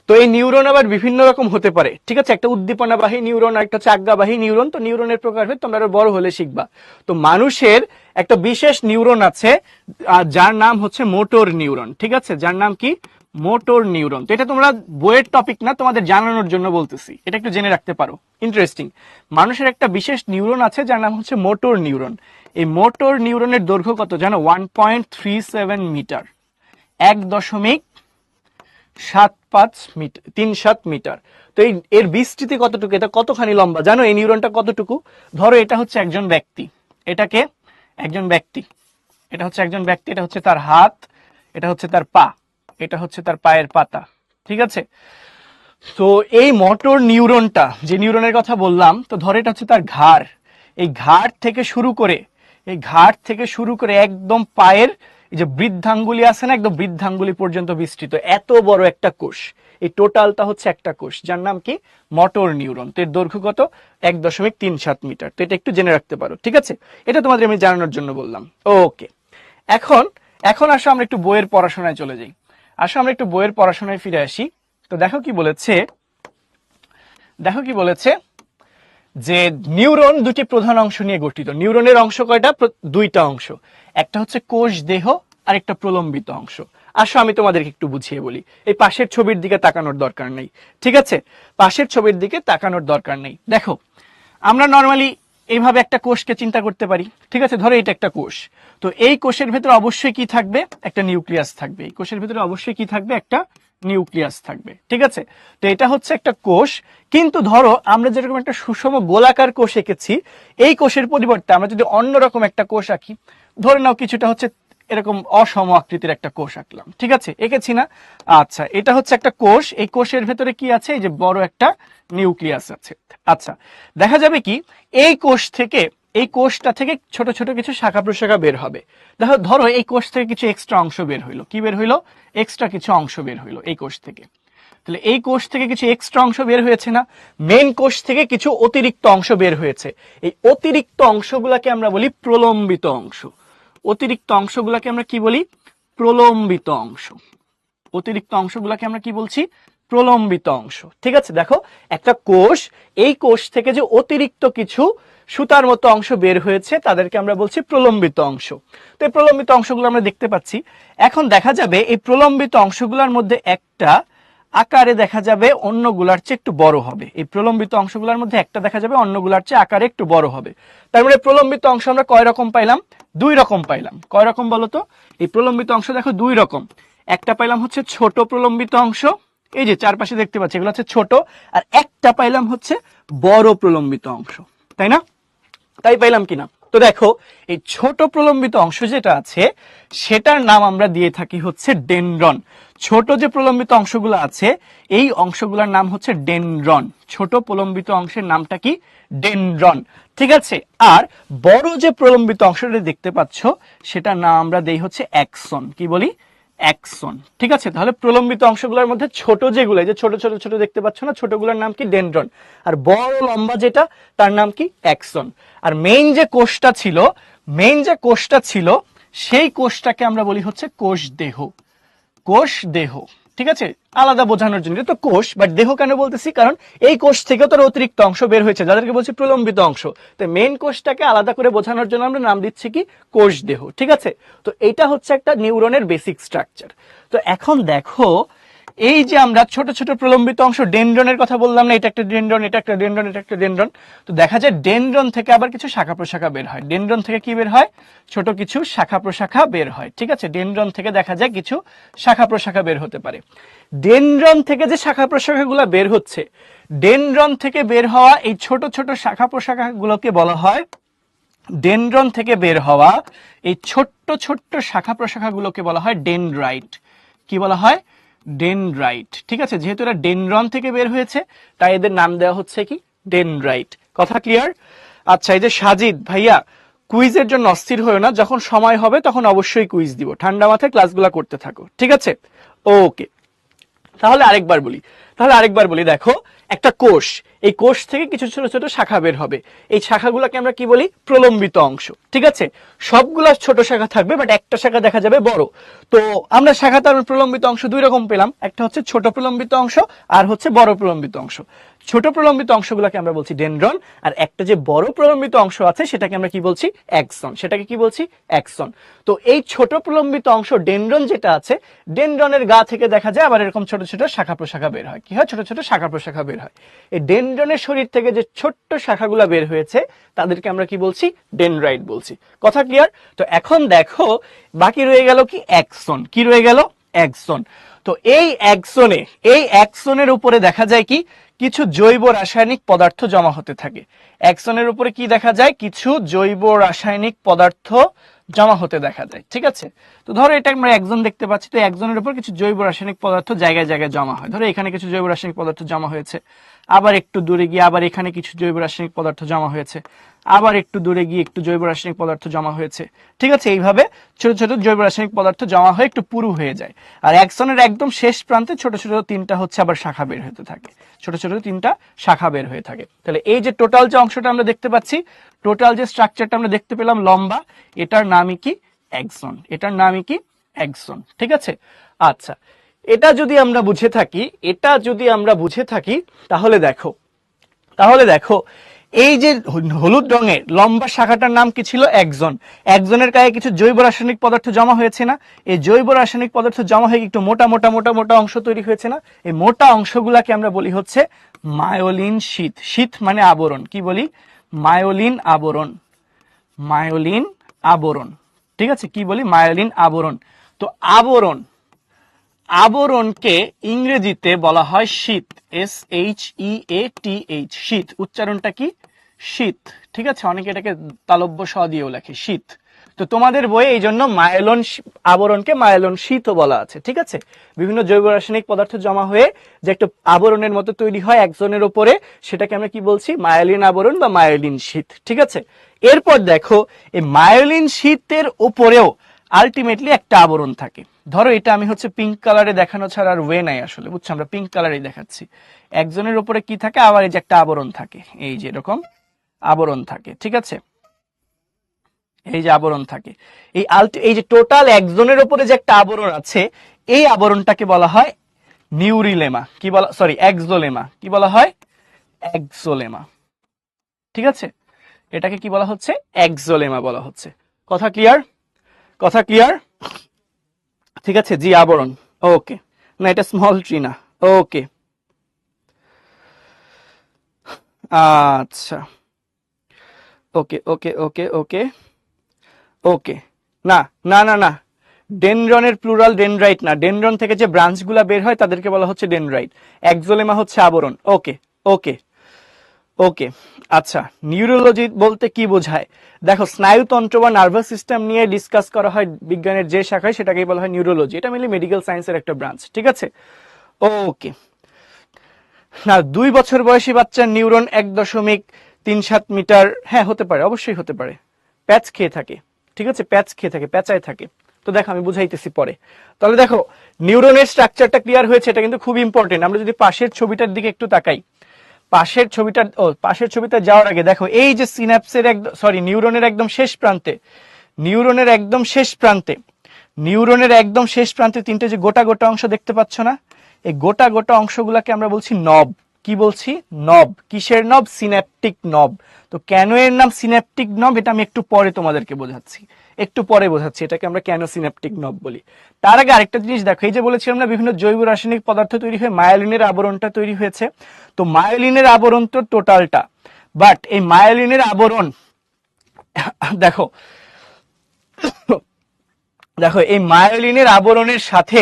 তো এই নিউরন আবার বিভিন্ন রকম হতে পারে। ঠিক আছে, একটা উদ্দীপনাবাহী নিউরন আর একটা হচ্ছে আজ্ঞাবাহী নিউরন। তো নিউরনের প্রকারভেদ তোমরা আরো বড় হলে শিখবা। তো মানুষের একটা বিশেষ নিউরন আছে যার নাম হচ্ছে মোটর নিউরন। ঠিক আছে, যার নাম কি? Motor neuron. তো এটা তোমরা বইয়ের টপিক না, তোমাদের জানানোর জন্য বলতেছি, এটা একটু জেনে রাখতে পারো, ইন্টারেস্টিং। মানুষের একটা বিশেষ নিউরন আছে যার নাম হচ্ছে মোটর নিউরন। এই মোটর নিউরনের দৈর্ঘ্য কত জানো? 1.37 মিটার, 1.75 মিটার। তো এর বিস্তৃতি কতটুকু? এটা কতখানি লম্বা জানো? এই নিউরনটা কতটুকু? ধরো এটা হচ্ছে একজন ব্যক্তি, এটাকে একজন ব্যক্তি, এটা হচ্ছে একজন ব্যক্তি, এটা হচ্ছে তার হাত, এটা হচ্ছে তার পা, এটা হচ্ছে তার পায়ের পাতা। ঠিক আছে, তো এই মোটর নিউরনটা, যে নিউরনের কথা বললাম, তো ধরো এটা হচ্ছে তার ঘাড়। এই ঘাড় থেকে শুরু করে, এই ঘাড় থেকে শুরু করে একদম পায়ের এই যে বৃদ্ধাঙ্গুলি আছে না, একদম বৃদ্ধাঙ্গুলি পর্যন্ত বিস্তৃত এত বড় একটা কোষ। এই টোটালটা হচ্ছে একটা কোষ, যার নাম কি? Motor neuron. তো এর দৈর্ঘ্য কত? 1.37 মিটার। তো এটা একটু জেনে রাখতে পারো। ঠিক আছে, এটা তোমাদের আমি জানানোর জন্য বললাম। ওকে, এখন এখন আসো আমরা একটু বইয়ের পড়াশোনায় চলে যাই। আসো আমরা একটু বইয়ের পড়াশোনায় ফিরে আসি। তো দেখো কি বলেছে, দেখো কি বলেছে যে নিউরন দুটি প্রধান অংশ নিয়ে গঠিত। নিউরনের অংশ কয়টা? দুইটা অংশ, একটা হচ্ছে কোষ দেহ আর একটা প্রলম্বিত অংশ। আসো আমি তোমাদেরকে একটু বুঝিয়ে বলি। এই পাশের ছবির দিকে তাকানোর দরকার নেই। ঠিক আছে, পাশের ছবির দিকে তাকানোর দরকার নেই। দেখো, আমরা নর্মালি এইভাবে একটা কোষকে চিন্তা করতে পারি। ঠিক আছে, ধরো এটা একটা কোষ। তো এই কোষের ভেতরে অবশ্যই কি থাকবে? একটা নিউক্লিয়াস থাকবে। এই কোষের ভেতরে অবশ্যই কি থাকবে? একটা নিউক্লিয়াস থাকবে। ঠিক আছে, তো এটা হচ্ছে একটা কোষ। কিন্তু ধরো আমরা যেরকম একটা সুষম গোলাকার কোষ এঁকেছি, এই কোষের পরিবর্তে আমরা যদি অন্যরকম একটা কোষ আঁকি, ধরে নাও কিছুটা হচ্ছে এরকম অসম আকৃতির একটা কোষ আঁকলাম। ঠিক আছে, এঁকেছি না? আচ্ছা, এটা হচ্ছে একটা কোষ। এই কোষের ভেতরে কি আছে? এই যে বড় একটা নিউক্লিয়াস আছে। আচ্ছা, দেখা যাবে কি এই কোষ থেকে, এই কোষটা থেকে ছোট ছোট কিছু শাখা প্রশাখা বের হবে। দেখো, ধরো এই কোষ থেকে কিছু এক্সট্রা অংশ বের হইলো। কি বের হইলো? এক্সট্রা কিছু অংশ বের হইলো এই কোষ থেকে। তাহলে এই কোষ থেকে কিছু এক্সট্রা অংশ বের হয়েছে না? মেইন কোষ থেকে কিছু অতিরিক্ত অংশ বের হয়েছে। এই অতিরিক্ত অংশগুলোকে আমরা বলি প্রলম্বিত অংশ। অতিরিক্ত অংশগুলোকে আমরা কি বলি? প্রলম্বিত অংশ। অতিরিক্ত অংশগুলোকে আমরা কি বলছি? প্রলম্বিত অংশ। ঠিক আছে, দেখো একটা কোষ, এই কোষ থেকে যে অতিরিক্ত কিছু সুতার মতো অংশ বের হয়েছে, তাদেরকে আমরা বলছি প্রলম্বিত অংশ। তো এই প্রলম্বিত অংশগুলো আমরা দেখতে পাচ্ছি। এখন দেখা যাবে এই প্রলম্বিত অংশগুলোর মধ্যে একটা আকারে দেখা যাবে অন্যগুলার চেয়ে একটু বড় হবে। এই প্রলম্বিত অংশগুলোর মধ্যে একটা দেখা যাবে অন্যগুলার চেয়ে আকারে একটু বড় হবে। তার মানে প্রলম্বিত অংশ আমরা কয় রকম পাইলাম? দুই রকম পাইলাম। কয় রকম বলতো? এই প্রলম্বিত অংশ দেখো দুই রকম। একটা পাইলাম হচ্ছে ছোট প্রলম্বিত অংশ, এই যে চারপাশে দেখতে পাচ্ছি এগুলো হচ্ছে ছোট, আর একটা পাইলাম হচ্ছে বড় প্রলম্বিত অংশ। তাই না? তাই পাইলাম কিনা? তো দেখো, এই ছোট প্রলম্বিত অংশ যেটা আছে, সেটার নাম আমরা দিয়ে থাকি হচ্ছে ডেনড্রন। ছোট যে প্রলম্বিত অংশগুলো আছে, এই অংশগুলোর নাম হচ্ছে ডেনড্রন। ছোট প্রলম্বিত অংশের নামটা কি? ডেনড্রন। ঠিক আছে, আর বড় যে প্রলম্বিত অংশটা দেখতে পাচ্ছ, সেটার নাম আমরা দেই হচ্ছে অ্যাক্সন। কি বলি? অ্যাক্সন। ঠিক আছে, তাহলে প্রলম্বিত অংশগুলোর মধ্যে ছোট যেগুলো, যে ছোট ছোট ছোট দেখতে পাচ্ছ না, ছোটগুলোর নাম কি? ডেনড্রন। আর বড় লম্বা যেটা, তার নাম কি? অ্যাক্সন। আর মেইন যে কোষটা ছিল, মেইন যে কোষটা ছিল, সেই কোষটাকে আমরা বলি হচ্ছে কোষ দেহ। কোষ দেহ। ঠিক আছে, আলাদা বোঝানোর জন্য তো কোষ, বাট দেহ কেন বলতেছি? কারণ এই কোষ থেকে তোর অতিরিক্ত অংশ বের হয়েছে, যাদেরকে বলছি প্রলম্বিত অংশ। তো মেইন কোষটাকে আলাদা করে বোঝানোর জন্য আমরা নাম দিচ্ছি কি? কোষ দেহ। ঠিক আছে, তো এইটা হচ্ছে একটা নিউরনের বেসিক স্ট্রাকচার। তো এখন দেখো, এই যে আমরা ছোট ছোট প্রলম্বিত অংশ ডেনড্রনের কথা বললাম না, এটা একটা ডেনড্রন, এটা একটা ডেনড্রন, এটা একটা ডেনড্রন, তো দেখা যায় ডেনড্রন থেকে আবার কিছু শাখা প্রশাখা বের হয়। ডেনড্রন থেকে কি বের হয়? ছোট কিছু শাখা প্রশাখা বের হয়। ঠিক আছে, ডেনড্রন থেকে দেখা যায় কিছু শাখা প্রশাখা বের হতে পারে। ডেনড্রন থেকে যে শাখা প্রশাখাগুলো বের হচ্ছে, ডেনড্রন থেকে বের হওয়া এই ছোট ছোট শাখা প্রশাখাগুলোকে বলা হয়, ডেনড্রন থেকে বের হওয়া এই ছোট্ট ছোট্ট শাখা প্রশাখাগুলোকে বলা হয় ডেনড্রাইট। কি বলা হয়? ডেনড্রাইট। ঠিক আছে, যেহেতু এরা ডেনড্রন থেকে বের হয়েছে তাই এদের নাম দেওয়া হচ্ছে কি? ডেনড্রাইট। কথা ক্লিয়ার? আচ্ছা, এই যে সাজিদ ভাইয়া, কুইজের জন্য অস্থির হয়েও না, যখন সময় হবে তখন অবশ্যই কুইজ দিব, ঠান্ডা মাথায় ক্লাসগুলো করতে থাকো। ঠিক আছে, ওকে। তাহলে আরেকবার বলি, দেখো একটা কোষ, এই কোষ থেকে কিছু ছোট ছোট শাখা বের হবে, এই শাখাগুলোকে আমরা কি বলি? প্রলম্বিত অংশ। ঠিক আছে, সবগুলা ছোট শাখা থাকবে, বাট একটা শাখা দেখা যাবে বড়। তো আমরা শাখা তার প্রলম্বিত অংশ দুই রকম পেলাম, একটা হচ্ছে ছোট প্রলম্বিত অংশ আর হচ্ছে বড় প্রলম্বিত অংশ। ছোট প্রলম্বিত অংশগুলোকে আমরা বলছি ডেনড্রন, আর একটা যে বড় প্রলম্বিত অংশ আছে সেটাকে আমরা কি বলছি? অ্যাক্সন। সেটাকে কি বলছি? অ্যাক্সন। তো এই ছোট প্রলম্বিত অংশ ডেনড্রন যেটা আছে, ডেনড্রনের গা থেকে দেখা যায় আবার এরকম ছোট ছোট শাখা প্রশাখা বের হয়। কি হয়? ছোট ছোট শাখা প্রশাখা বের হয়। এই ডেনড্রনের শরীর থেকে যে ছোট্ট শাখাগুলো বের হয়েছে তাদেরকে আমরা কি বলছি? ডেনড্রাইট বলছি। কথা ক্লিয়ার? তো এখন দেখো বাকি রয়ে গেল কি? অ্যাক্সন। কি রয়ে গেল? অ্যাক্সন। তো এই অ্যাক্সনের উপরে দেখা যায় কি? কিছু জৈব রাসায়নিক পদার্থ জমা হতে থাকে। অ্যাক্সনের উপরে কি দেখা যায়? কিছু জৈব রাসায়নিক পদার্থ জমা হতে দেখা যায়। ঠিক আছে, তো ধরো এটা আমরা একজন দেখতে পাচ্ছি, তো একজনের উপর কিছু জৈব রাসায়নিক পদার্থ জায়গায় জায়গায় জমা হয়। ধরো এখানে কিছু জৈব রাসায়নিক পদার্থ জমা হয়েছে, আবার একটু দূরে গিয়ে আবার এখানে কিছু জৈব রাসায়নিক পদার্থ জমা হয়েছে, আবার একটু দূরে গিয়ে একটু জৈব রাসায়নিক পদার্থ জমা হয়েছে। ঠিক আছে, এইভাবে ছোট ছোট জৈব রাসায়নিক পদার্থ জমা হয়ে একটু পুরু হয়ে যায়। আর অ্যাক্সনের একদম শেষ প্রান্তে ছোট ছোট তিনটা হচ্ছে আবার শাখা বের হতে থাকে, ছোট ছোট তিনটা শাখা বের হয়ে থাকে। তাহলে এই যে টোটাল যে অংশটা আমরা দেখতে পাচ্ছি, টোটাল যে স্ট্রাকচারটা আমরা দেখতে পেলাম লম্বা, এটার নামই কি? অ্যাক্সন। এটার নামই কি? অ্যাক্সন। ঠিক আছে, আচ্ছা, এটা যদি আমরা বুঝে থাকি তাহলে দেখো এই যে হলুদ রঙের লম্বা শাখাটার নাম কি ছিল? অ্যাক্সন। অ্যাক্সনের গায়ে কিছু জৈব রাসায়নিক পদার্থ জমা হয়েছে না? এই জৈব রাসায়নিক পদার্থ জমা হয়ে একটু মোটা মোটা মোটা মোটা অংশ তৈরি হয়েছে না? এই মোটা অংশগুলাকে আমরা বলি হচ্ছে মায়োলিন শীথ। শীথ মানে আবরণ। কি বলি? মায়োলিন আবরণ। মায়োলিন আবরণ। ঠিক আছে, কি বলি? মায়োলিন আবরণ। তো আবরণকে ইংরেজিতে বলা হয় শীথ। SHEATH। শীথ উচ্চারণটা কি? শীথ। ঠিক আছে, অনেকে এটাকে তালব্য স দিয়েও লেখে, শীথ। তো তোমাদের বইয়ে এই জন্য মায়োলিন আবরণকে মায়োলিন শীথও বলা আছে। ঠিক আছে, বিভিন্ন জৈব রাসায়নিক পদার্থ জমা হয়ে যে একটা আবরণের মতো তৈরি হয় একজনের উপরে, সেটাকে আমরা কি বলছি? মায়োলিন আবরণ বা মায়োলিন শীথ। ঠিক আছে, এরপর দেখো এই মায়োলিন শীথের উপরেও আলটিমেটলি একটা আবরণ থাকে। ধরো এটা আমি হচ্ছে পিঙ্ক কালারে দেখানো ছাড়া আর ওয়ে নাই আসলে, বুঝছো? আমরা পিঙ্ক কালারেই দেখাচ্ছি। একজনের উপরে কি থাকে? আবার এই যে একটা আবরণ থাকে, এই যে এরকম আবরণ থাকে। ঠিক আছে, এই যে আবরণ থাকে, এই যে টোটাল একজনের উপরে যে একটা আবরণ আছে, এই আবরণটাকে বলা হয় নিউরিলেমা। কি বলা? সরি, এক্সোলেমা। কি বলা হয়? এক্সোলেমা। ঠিক আছে, এটাকে কি বলা হচ্ছে? এক্সোলেমা বলা হচ্ছে। কথা ক্লিয়ার? কথা ক্লিয়ার? ঠিক আছে, জি, আবরণ। ওকে, না এটা স্মল ট্রি না। ওকে, আচ্ছা, ওকে ওকে ওকে ওকে ওকে। না না না না, ডেনড্রনের প্লুরাল ডেনড্রাইট না। ডেনড্রন থেকে যে ব্রাঞ্চগুলা বের হয় তাদেরকে বলা হচ্ছে ডেনড্রাইট। এক্সোলেমা হচ্ছে আবরণ। ওকে ওকে ওকে। আচ্ছা, নিউরোলজি বলতে কি বোঝায়? দেখো, স্নায়ুতন্ত্র বা নার্ভাস সিস্টেম নিয়ে ডিসকাস করা হয় বিজ্ঞানের যে শাখায়, সেটাকেই বলা হয় নিউরোলজি। এটা মেনলি মেডিকেল সায়েন্সের একটা ব্রাঞ্চ। ঠিক আছে, ওকে। না, 2 বছর বয়সী বাচ্চার নিউরন 1.37 মিটার, হ্যাঁ হতে পারে, অবশ্যই হতে পারে। প্যাচ খেয়ে থাকে। ঠিক আছে, প্যাচ খেয়ে থাকে, প্যাচায় থাকে। তো দেখো আমি বুঝাইতেছি পরে। তাহলে দেখো নিউরনের স্ট্রাকচারটা ক্লিয়ার হয়েছে, এটা কিন্তু খুব ইম্পর্টেন্ট। আমরা যদি পাশের ছবিটার দিকে একটু তাকাই, পাশের ছবিটা যাওয়ার আগে দেখো এই যে সিনাপসের নিউরনের একদম শেষ প্রান্তে, নিউরনের একদম শেষ প্রান্তে তিনটে যে গোটা গোটা অংশ দেখতে পাচ্ছ না? এই গোটা গোটা অংশগুলোকে আমরা বলছি নব। কি বলছি? নব। কিসের নব? সিন্যাপটিক নব। তো কেন এর নাম সিন্যাপটিক নব এটা আমি একটু পরে তোমাদেরকে বোঝাচ্ছি, এটাকে আমরা কেন সিন্যাপটিক নব বলি। তার আগে আরেকটা জিনিস দেখো, এই যে বলেছিলাম না বিভিন্ন জৈব রাসায়নিক পদার্থ তৈরি হয়ে মায়োলিনের আবরণটা তৈরি হয়েছে। তো মায়োলিনের আবরণ তো টোটালটা, বাট এই মায়োলিনের আবরণ দেখো দেখো এই মায়োলিনের আবরণের সাথে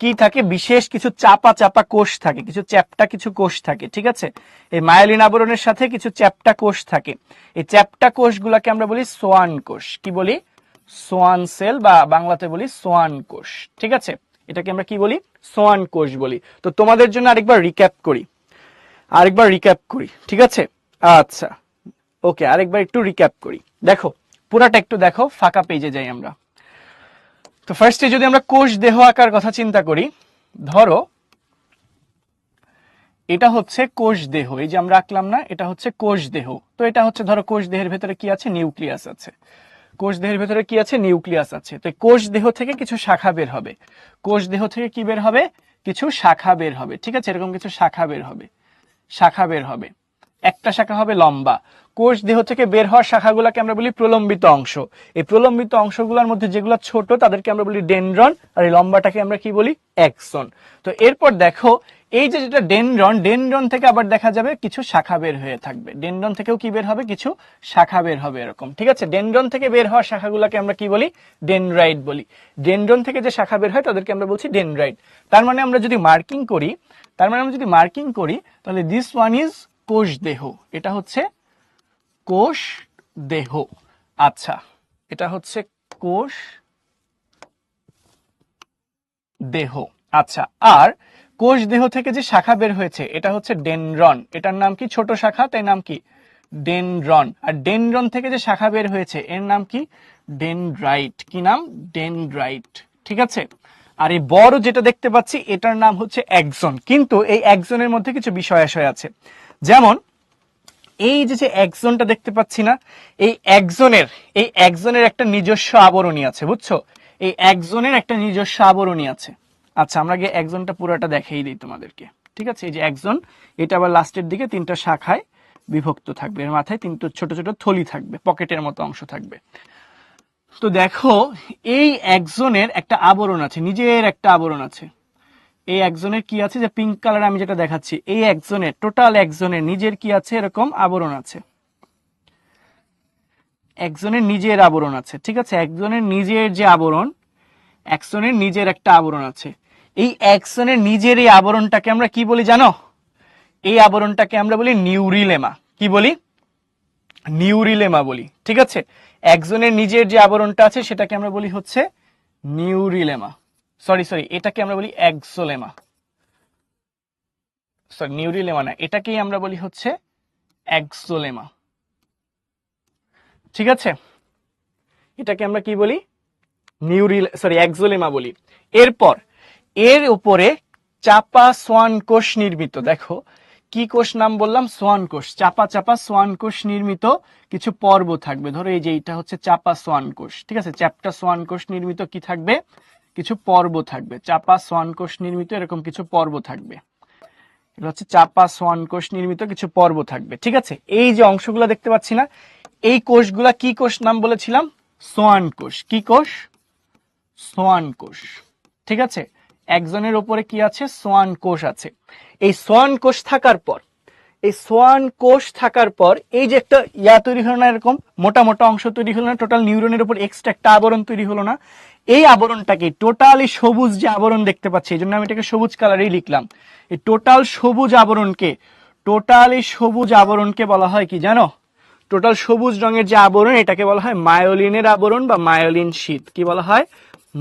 কি থাকে? বিশেষ কিছু চাপা চাপা কোষ থাকে, কিছু চ্যাপ্টা কিছু কোষ থাকে, ঠিক আছে? এই মায়োলিন আবরণের সাথে কিছু চ্যাপ্টা কোষ থাকে। এই চ্যাপ্টা কোষগুলোকে আমরা বলি সোয়ান কোষ। কি বলি? সোয়ান সেল, বা বাংলাতে বলি সোয়ান কোষ, ঠিক আছে? এটাকে আমরা কি বলি? সোয়ান কোষ বলি। তো তোমাদের জন্য আরেকবার রিক্যাপ করি, ঠিক আছে? আচ্ছা, ওকে, আরেকবার একটু রিক্যাপ করি। দেখো পুরাটা একটু দেখো, ফাঁকা পেজে যাই আমরা। তো ফার্স্টে যদি আমরা কোষ দেহ আকার কথা চিন্তা করি, ধরো এটা হচ্ছে কোষ দেহ, এই যে আমরা আঁকলাম না, এটা হচ্ছে কোষ দেহ। তো এটা হচ্ছে ধরো কোষ দেহের ভেতরে কি আছে? নিউক্লিয়াস আছে। কোষ দেহের ভেতরে কি আছে? নিউক্লিয়াস আছে। তো কোষ দেহ থেকে কিছু শাখা বের হবে। কোষ দেহ থেকে কি বের হবে? কিছু শাখা বের হবে, ঠিক আছে? এরকম কিছু শাখা বের হবে। একটা শাখা হবে লম্বা। কোষ দেহ থেকে বের হওয়া শাখাগুলোকে আমরা বলি প্রলম্বিত অংশ। এই প্রলম্বিত অংশগুলোর মধ্যে যেগুলো ছোট তাদেরকে আমরা বলি ডেনড্রন, আর এই লম্বাটাকে আমরা কি বলি? অ্যাক্সন। তো এরপর দেখো এই যে যেটা ডেনড্রন থেকে আবার দেখা যাবে কিছু শাখা বের হয়ে থাকবে। ডেনড্রন থেকেও কি বের হবে? কিছু শাখা বের হবে, এরকম, ঠিক আছে? ডেনড্রন থেকে বের হওয়া শাখাগুলোকে আমরা কি বলি? ডেনড্রাইট বলি। ডেনড্রন থেকে যে শাখা বের হয় তাদেরকে আমরা বলছি ডেনড্রাইট। তার মানে আমরা যদি মার্কিং করি তাহলে দিস ওয়ান ইজ কোষ দেহ। এটা হচ্ছে কোষ দেহ। আচ্ছা, এটা হচ্ছে কোষ দেহ। আচ্ছা, আর কোষ দেহ থেকে যে শাখা বের হয়েছে এটা হচ্ছে ডেনড্রন। এটার নাম কি? ছোট শাখা, তাই নাম কি? ডেনড্রন। আর ডেনড্রন থেকে যে শাখা বের হয়েছে এর নাম কি? ডেনড্রাইট। কি নাম? ডেনড্রাইট, ঠিক আছে? আর এই বড় যেটা দেখতে পাচ্ছি এটার নাম হচ্ছে অ্যাক্সন। কিন্তু এই অ্যাক্সনের মধ্যে কিছু বিষয় আশয় আছে। যেমন এই যে অ্যাক্সনটা দেখতে পাচ্ছি না, এই অ্যাক্সনের একটা নিজস্ব আবরণী আছে, বুঝছো? এই অ্যাক্সনের একটা নিজস্ব আবরণী আছে। আচ্ছা, আমরা গিয়ে অ্যাক্সনটা পুরোটা দেখাই দিই তোমাদেরকে, ঠিক আছে? এই যে অ্যাক্সন, এটা আবার লাস্টের দিকে তিনটা শাখায় বিভক্ত থাকবে, এর মাথায় তিনটা ছোট ছোট থলি থাকবে, পকেটের মতো অংশ থাকবে। তো দেখো এই অ্যাক্সনের একটা আবরণ আছে, নিজের একটা আবরণ আছে। এই অ্যাক্সনের কি আছে? যে পিঙ্ক কালার আমি যেটা দেখাচ্ছি, এই অ্যাক্সনের, টোটাল অ্যাক্সনের নিজের কি আছে? এরকম আবরণ আছে। অ্যাক্সনের নিজের আবরণ আছে, ঠিক আছে? অ্যাক্সনের নিজের যে আবরণ, অ্যাক্সনের নিজের একটা আবরণ আছে। এই অ্যাক্সনের নিজের এই আবরণটাকে আমরা কি বলি জানো? এই আবরণটাকে আমরা বলি নিউরিলেমা। কি বলি? নিউরিলেমা বলি, ঠিক আছে? অ্যাক্সনের নিজের যে আবরণটা আছে সেটাকে আমরা বলি হচ্ছে নিউরিলেমা। সরি, এটাকে আমরা বলি অ্যাক্সোলেমা। সরি, নিউরিলেমা না, এটাকেই আমরা বলি হচ্ছে অ্যাক্সোলেমা, ঠিক আছে? এটাকে আমরা কি বলি? অ্যাক্সোলেমা বলি। এরপর এর উপরে চাপা সোয়ান কোষ নির্মিত, দেখো কি কোষ নাম বললাম? সোয়ান কোষ। চাপা চাপা সোয়ান কোষ নির্মিত কিছু পর্ব থাকবে। ধরো এই যে এইটা হচ্ছে চাপা সোয়ান কোষ, ঠিক আছে? চ্যাপ্টা সোয়ান কোষ নির্মিত কি থাকবে? কিছু পর্ব থাকবে। চাপা সোয়ান কোষ নির্মিত এরকম কিছু পর্ব থাকবে। এটা হচ্ছে চাপা সোয়ান কোষ নির্মিত কিছু পর্ব থাকবে, ঠিক আছে? এই যে অংশগুলো দেখতে পাচ্ছি না, এই কোষগুলা কি কোষ নাম বলেছিলাম? সোয়ান কোষ। কি কোষ? সোয়ান কোষ, ঠিক আছে? একজনের উপরে কি আছে? সোয়ান কোষ আছে। এই সোয়ান কোষ থাকার পর এই যে একটা তৈরি হলো না, এরকম মোটা মোটা অংশ তৈরি হলো না, টোটাল নিউরনের উপর এক্সট্রা একটা আবরণ তৈরি হলো না? এই আবরণটাকে টোটালি সবুজ যে আবরণ দেখতে পাচ্ছি, এই জন্য আমি এটাকে সবুজ কালারেই লিখলাম। এই টোটালি সবুজ আবরণকে বলা হয় কি জানো? টোটাল সবুজ রঙের যে আবরণ এটাকে বলা হয় মায়োলিনের আবরণ বা মায়োলিন শীট। কি বলা হয়?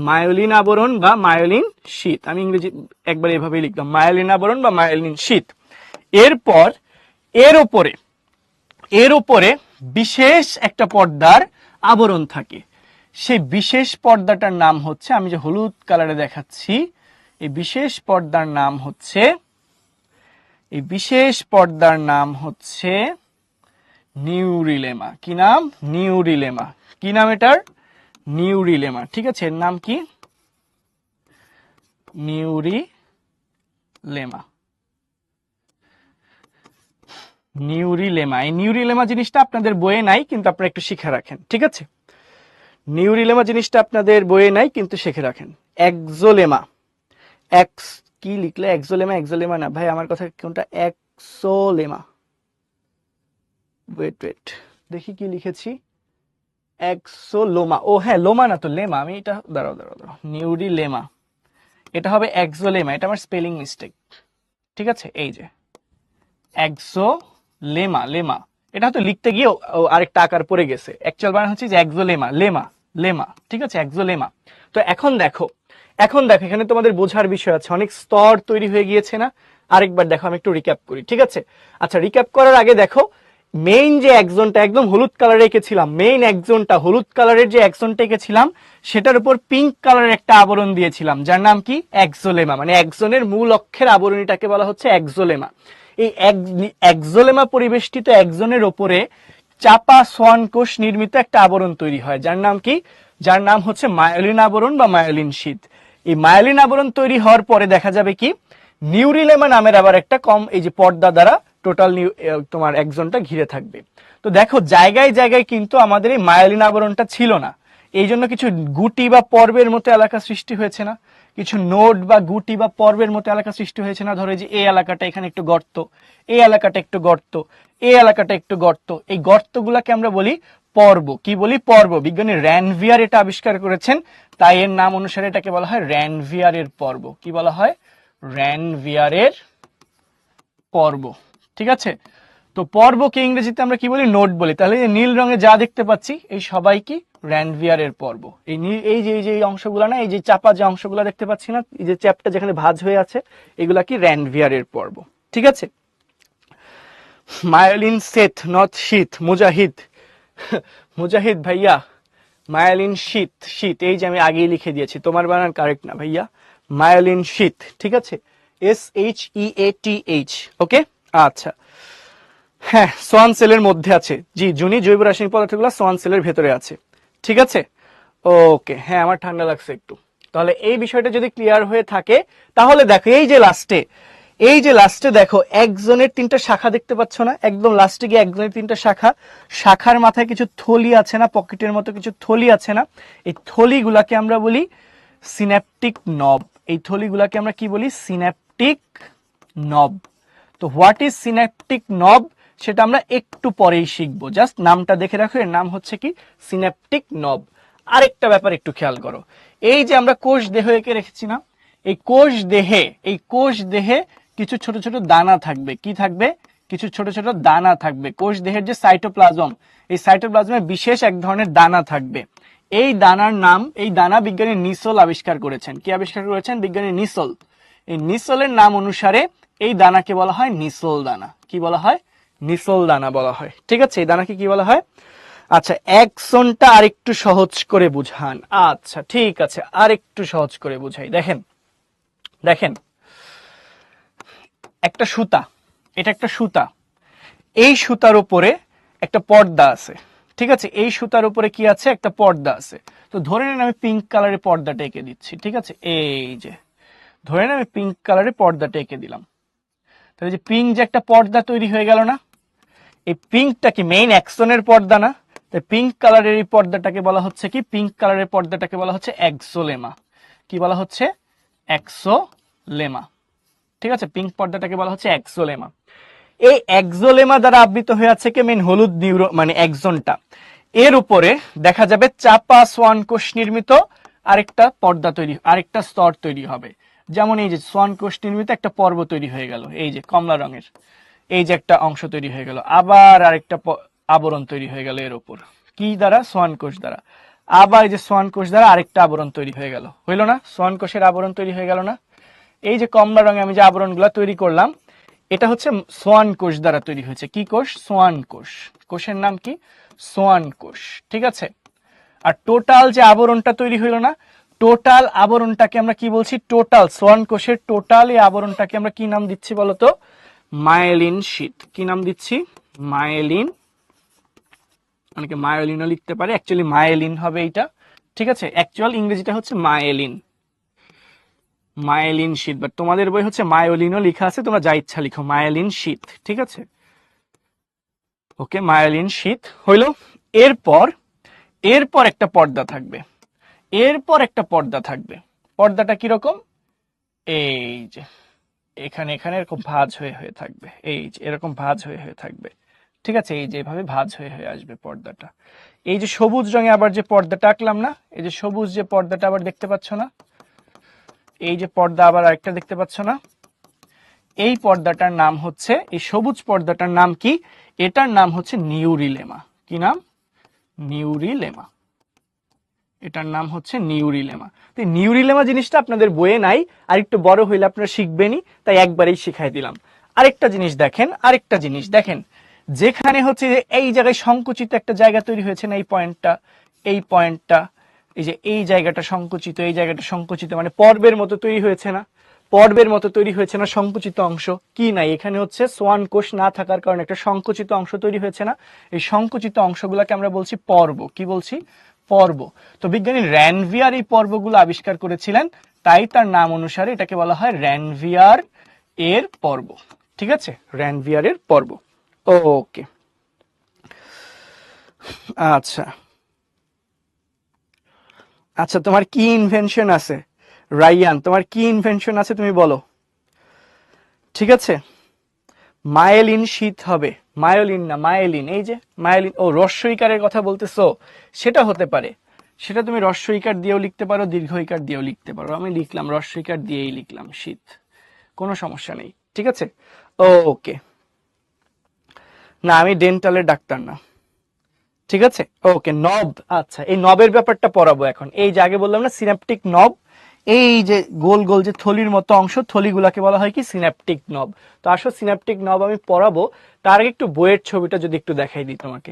মায়োলিন আবরণ বা মায়োলিন শীট। আমি ইংরেজি একবার এভাবেই লিখলাম, মায়োলিন আবরণ বা মায়োলিন শীট। এরপর এর উপরে বিশেষ একটা পর্দার আবরণ থাকে। সেই বিশেষ পর্দাটার নাম হচ্ছে, আমি যে হলুদ কালারে দেখাচ্ছি, এই বিশেষ পর্দার নাম হচ্ছে নিউরিলেমা। কি নাম? নিউরিলেমা। কি নাম এটার? নিউরিলেমা, ঠিক আছে? এর নাম কি? নিউরিলেমা। নিউরিলেমা, এই নিউরিলেমা জিনিসটা আপনাদের বইয়ে নাই, কিন্তু আপনারা একটু শিখে রাখেন, ঠিক আছে? নিউরিলেমা জিনিসটা আপনাদের বইয়ে নাই, কিন্তু শিখে রাখেন। এক্সোলেমা, এক্স কি লিখলে? এক্সোলেমা, এক্সোলেমা না ভাই, আমার কথা কোনটা? এক্সোলেমা, ওয়েট ওয়েট, দেখি কি লিখেছি। এক্সোলোমা, ও হ্যাঁ লোমা না তো লেমা, আমি এটা দাঁড়াও দাঁড়াও দাঁড়াও, নিউরিলেমা, এটা হবে এক্সোলেমা, এটা আমার স্পেলিং মিস্টেক, ঠিক আছে? এই যে এক্সোলেমা, লেমা, এটা হয়তো লিখতে গিয়ে আরেকটা আকার পড়ে গেছে, অ্যাকচুয়াল বানান হচ্ছে যে এক্সোলেমা, লেমা, লেমা, ঠিক আছে? এক্সোলেমা। তো এখন দেখো, এখন দেখো, এখানে তোমাদের বোঝার বিষয় আছে, অনেক স্তর তৈরি হয়ে গিয়েছে না? আরেকবার দেখো, আমি একটু রিক্যাপ করি, ঠিক আছে? আচ্ছা, রিক্যাপ করার আগে দেখো, মেইন যে একজনটা একদম হলুদ কালারে এঁকেছিলাম, মেইন একজনটা হলুদ কালারের যে একজনটা এঁকেছিলাম, সেটার উপর পিঙ্ক কালারের একটা আবরণ দিয়েছিলাম, যার নাম কি? এক্সোলেমা। মানে একজনের মূল অক্ষের আবরণীটাকে বলা হচ্ছে এক্সোলেমা। এই এক্সোলেমা পরিবেষ্টিত একজনের ওপরে চাপা সোয়ান কোষ নির্মিত একটা আবরণ তৈরি হয়, যার নাম কি? যার নাম হচ্ছে মায়োলিন আবরণ বা মায়োলিন শীথ। এই মায়োলিন আবরণ তৈরি হওয়ার পরে দেখা যাবে কি, নিউরিলেমা নামের আবার একটা এই যে পর্দা দ্বারা টোটাল তোমার একজনটা ঘিরে থাকবে। তো দেখো, জায়গায় জায়গায় কিন্তু আমাদের এই মায়োলিন আবরণটা ছিল না, এই জন্য কিছু গুটি বা পর্বের মতো এলাকা সৃষ্টি হয়েছে না, কিছু নোড বা গুটি বা পর্বের মতো এলাকা সৃষ্টি হয়েছে না? ধরো যে এই এলাকাটা এখানে একটু গর্ত, এই এলাকাটা একটু গর্ত, এই এলাকাটা একটু গর্ত, এই গর্তগুলাকে আমরা বলি পর্ব। কি বলি? পর্ব। বিজ্ঞানী র্যানভিয়ার এটা আবিষ্কার করেছেন, তাই এর নাম অনুসারে এটাকে বলা হয় র্যানভিয়ারের পর্ব। কি বলা হয়? র্যানভিয়ারের পর্ব, ঠিক আছে? তো পর্বকে ইংরেজিতে আমরা কি বলি? নোট বলি। তাহলে এই নীল রঙে যা দেখতে পাচ্ছি, এই সবাই কি? র্যানভিয়ারের পর্ব। এই অংশগুলো না, এই যে চাপা যে অংশগুলো দেখতে পাচ্ছি না, এই যে চ্যাপটা যেখানে ভাঁজ হয়ে আছে, এগুলা কি? র্যানভিয়ারের পর্ব, ঠিক আছে? মায়োলিন সেথ, নট শীত। মুজাহিদ, মুজাহিদ ভাইয়া, মায়োলিন শীত, শীত, এই যে আমি আগেই লিখে দিয়েছি, তোমার বানান কারেক্ট না ভাইয়া, মায়োলিন শীত, ঠিক আছে? SHEATH, ওকে? আচ্ছা, হ্যাঁ, সোয়ান সেলের মধ্যে আছে। জি জুনি, জৈব রাসায়নিক পদার্থগুলো সোয়ান সেলের ভেতরে আছে, ঠিক আছে? ওকে, হ্যাঁ আমার ঠান্ডা লাগছে একটু। তাহলে এই বিষয়টা যদি ক্লিয়ার হয়ে থাকে, তাহলে দেখো এই যে লাস্টে, এই যে লাস্টে দেখো একজনের তিনটা শাখা দেখতে পাচ্ছ না? একদম লাস্টে গিয়ে একজনের তিনটা শাখা, শাখার মাথায় কিছু থলি আছে না? পকেটের মতো কিছু থলি আছে না? এই থলিগুলাকে আমরা বলি সিন্যাপটিক নব। এই থলিগুলাকে আমরা কি বলি? সিন্যাপটিক নব। তো হোয়াট ইজ সিন্যাপটিক নব, সেটা আমরা একটু পরেই শিখবো। জাস্ট নামটা দেখে রাখো, এর নাম হচ্ছে কি? সিন্যাপটিক নব। আরেকটা ব্যাপার একটু খেয়াল করো, এই যে আমরা কোষ দেহ এঁকে রেখেছি না, এই কোষ দেহে কিছু ছোট ছোট দানা থাকবে। কি থাকবে? কিছু ছোট ছোট দানা থাকবে। কোষ দেহের যে সাইটোপ্লাজম, এই সাইটোপ্লাজমে বিশেষ এক ধরনের দানা থাকবে। এই দানার নাম, এই দানা বিজ্ঞানী নিসল আবিষ্কার করেছেন। কি আবিষ্কার করেছেন? বিজ্ঞানী নিসল। এই নিসলের নাম অনুসারে এই দানাকে বলা হয় নিসল দানা। কি বলা হয়? নিসল দানা বলা হয়, ঠিক আছে? এই দানাকে কি বলা হয়? আচ্ছা, অ্যাকশনটা আরেকটু সহজ করে বুঝান। আচ্ছা ঠিক আছে, আরেকটু সহজ করে বুঝাই। দেখেন, দেখেন, একটা সুতা, এটা একটা সুতা, এই সুতার উপরে একটা পর্দা আছে, ঠিক আছে? এই সুতার উপরে কি আছে? একটা পর্দা আছে। তো ধরে নেন আমি পিঙ্ক কালারের পর্দাটা এঁকে দিচ্ছি, ঠিক আছে? এই যে ধরে নেন আমি পিঙ্ক কালারের পর্দাটা এঁকে দিলাম, তাহলে যে পিঙ্ক যে একটা পর্দা তৈরি হয়ে গেল না? এই পিঙ্কটা কি মেইন অ্যাকশনের পর্দা না? তাই পিঙ্ক কালারের এই পর্দাটাকে বলা হচ্ছে কি? পিঙ্ক কালারের পর্দাটাকে বলা হচ্ছে এক্সোলেমা। কি বলা হচ্ছে? এক্সোলেমা, ঠিক আছে? পিঙ্ক পর্দাটাকে বলা হচ্ছে এক্সোলেমা। এই এক্সোলেমা দ্বারা আবৃত হয়ে আছে কি? মেইন হলুদ মানে এক্সনটা। এর উপরে দেখা যাবে চাপা সোয়ান কোষ নির্মিত আরেকটা পর্দা তৈরি, আরেকটা স্তর তৈরি হবে। যেমন এই যে সোয়ান কোষ নির্মিত একটা পর্ব তৈরি হয়ে গেল, এই যে কমলা রঙের, এই যে একটা অংশ তৈরি হয়ে গেল, আবার আরেকটা আবরণ তৈরি হয়ে গেল এর উপর। কি দ্বারা? সোয়ান কোষ দ্বারা। আবার এই যে সোয়ান কোষ দ্বারা আরেকটা আবরণ তৈরি হয়ে গেল, হইল না? সোয়ান কোষের আবরণ তৈরি হয়ে গেল না? এই যে কমলা রঙে আমি যে আবরণগুলো তৈরি করলাম, এটা হচ্ছে সোয়ান কোষ দ্বারা তৈরি হয়েছে। কি কোষ? সোয়ান কোষ। কোষের নাম কি? সোয়ান কোষ, ঠিক আছে? আর টোটাল যে আবরণটা তৈরি হইল না, টোটাল আবরণটাকে আমরা কি বলছি? টোটাল সোয়ান কোষের টোটাল এই আবরণটাকে আমরা কি নাম দিচ্ছি বলতো? Myelin sheet. কি নাম দিচ্ছি? মায়োলিন। অনেকে মায়োলিনও লিখতে পারে, অ্যাকচুয়ালি মায়োলিন হবে এইটা, ঠিক আছে? অ্যাকচুয়াল ইংরেজিটা হচ্ছে মায়োলিন, মায়োলিন শীট। বাট তোমাদের বই হচ্ছে মায়োলিনও লেখা আছে, তোমরা যা ইচ্ছা লিখো, মায়োলিন শীট, ঠিক আছে? ওকে, মায়োলিন শীথ হইল। এরপর এরপর একটা পর্দা থাকবে, এরপর একটা পর্দা থাকবে। পর্দাটা কিরকম? এই যে এখানে এখানে এরকম ভাঁজ হয়ে হয়ে থাকবে, এই যে এরকম ভাঁজ হয়ে হয়ে থাকবে। ঠিক আছে, এই যে এভাবে ভাঁজ হয়ে হয়ে আসবে পর্দাটা। এই যে সবুজ রঙে আবার যে পর্দাটা আঁকলাম না, এই যে সবুজ যে পর্দাটা আবার দেখতে পাচ্ছ না, এই যে পর্দা আবার আরেকটা দেখতে পাচ্ছ না, এই পর্দাটার নাম হচ্ছে, এই সবুজ পর্দাটার নাম কি? এটার নাম হচ্ছে নিউরিলেমা। কি নাম? নিউরিলেমা। এটার নাম হচ্ছে নিউরিলেমা। তো নিউরিলেমা জিনিসটা আপনাদের বইয়ে নাই, আর একটু বড় হইলে আপনারা শিখবেনই, তাই একবারেই শিখাই দিলাম। আরেকটা জিনিস দেখেন, আরেকটা জিনিস দেখেন, যেখানে হচ্ছে যে এই জায়গায় সংকুচিত একটা জায়গা তৈরি হয়েছে না, এই পয়েন্টটা, এই পয়েন্টটা, এই যে এই জায়গাটা সংকুচিত, এই জায়গাটা সংকুচিত, মানে পর্বের মতো তৈরি হয়েছে না, পর্বের মতো তৈরি হয়েছে না সংকুচিত অংশ। কি নাই, এখানে হচ্ছে সোয়ান কোষ না থাকার কারণে একটা সংকুচিত অংশ তৈরি হয়েছে না, এই সংকুচিত অংশগুলোকে আমরা বলছি পর্ব। কি বলছি? পর্ব। তো বিজ্ঞানী র্যানভিয়ার এই পর্বগুলো আবিষ্কার করেছিলেন, তাই তার নাম অনুসারে এটাকে বলা হয় র্যানভিয়ার এর পর্ব। ঠিক আছে, র্যানভিয়ার এর পর্ব। ওকে, আচ্ছা আচ্ছা, তোমার কি ইনভেনশন আছে রাইয়ান? তোমার কি ইনভেনশন আছে তুমি বলো। ঠিক আছে, মায়োলিন শীত হবে, মায়োলিন না মায়োলিন, এই যে মায়োলিন। ও, রস্বইকারের কথা বলতেছো, সেটা হতে পারে, সেটা তুমি রস্বইকার দিয়েও লিখতে পারো, দীর্ঘইকার দিয়েও লিখতে পারো। আমি লিখলাম রস্বইকার দিয়েই লিখলাম শীত, কোনো সমস্যা নেই। ঠিক আছে, ওকে। না, আমি ডেন্টালের ডাক্তার না। ঠিক আছে, ওকে। নব, আচ্ছা, এই নবের ব্যাপারটা পড়াবো এখন। এই যে আগে বললাম না সিনাপটিক নব, এই যে গোল গোল যে থলির মতো অংশ, থলিগুলাকে বলা হয় কি? সিনাপটিক নব। তো আসো সিনাপটিক নব আমি পড়াবো, তার আগে একটু বইয়ের ছবিটা যদি একটু দেখাই দিই তোমাকে।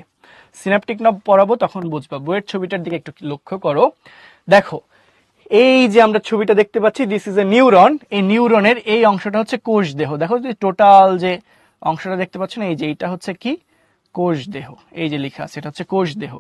সিনাপটিক নব পড়াবো তখন বুঝবা। বইয়ের ছবিটার দিকে একটু লক্ষ্য করো, দেখো এই যে আমরা ছবিটা দেখতে পাচ্ছি, দিস ইজ এ নিউরন। এই নিউরনের এই অংশটা হচ্ছে কোষ দেহ। দেখো যে টোটাল যে অংশটা দেখতে পাচ্ছ না, এই যে এইটা হচ্ছে কি? কোষ দেহ। এই যে লেখা আছে, এটা হচ্ছে কোষ দেহ।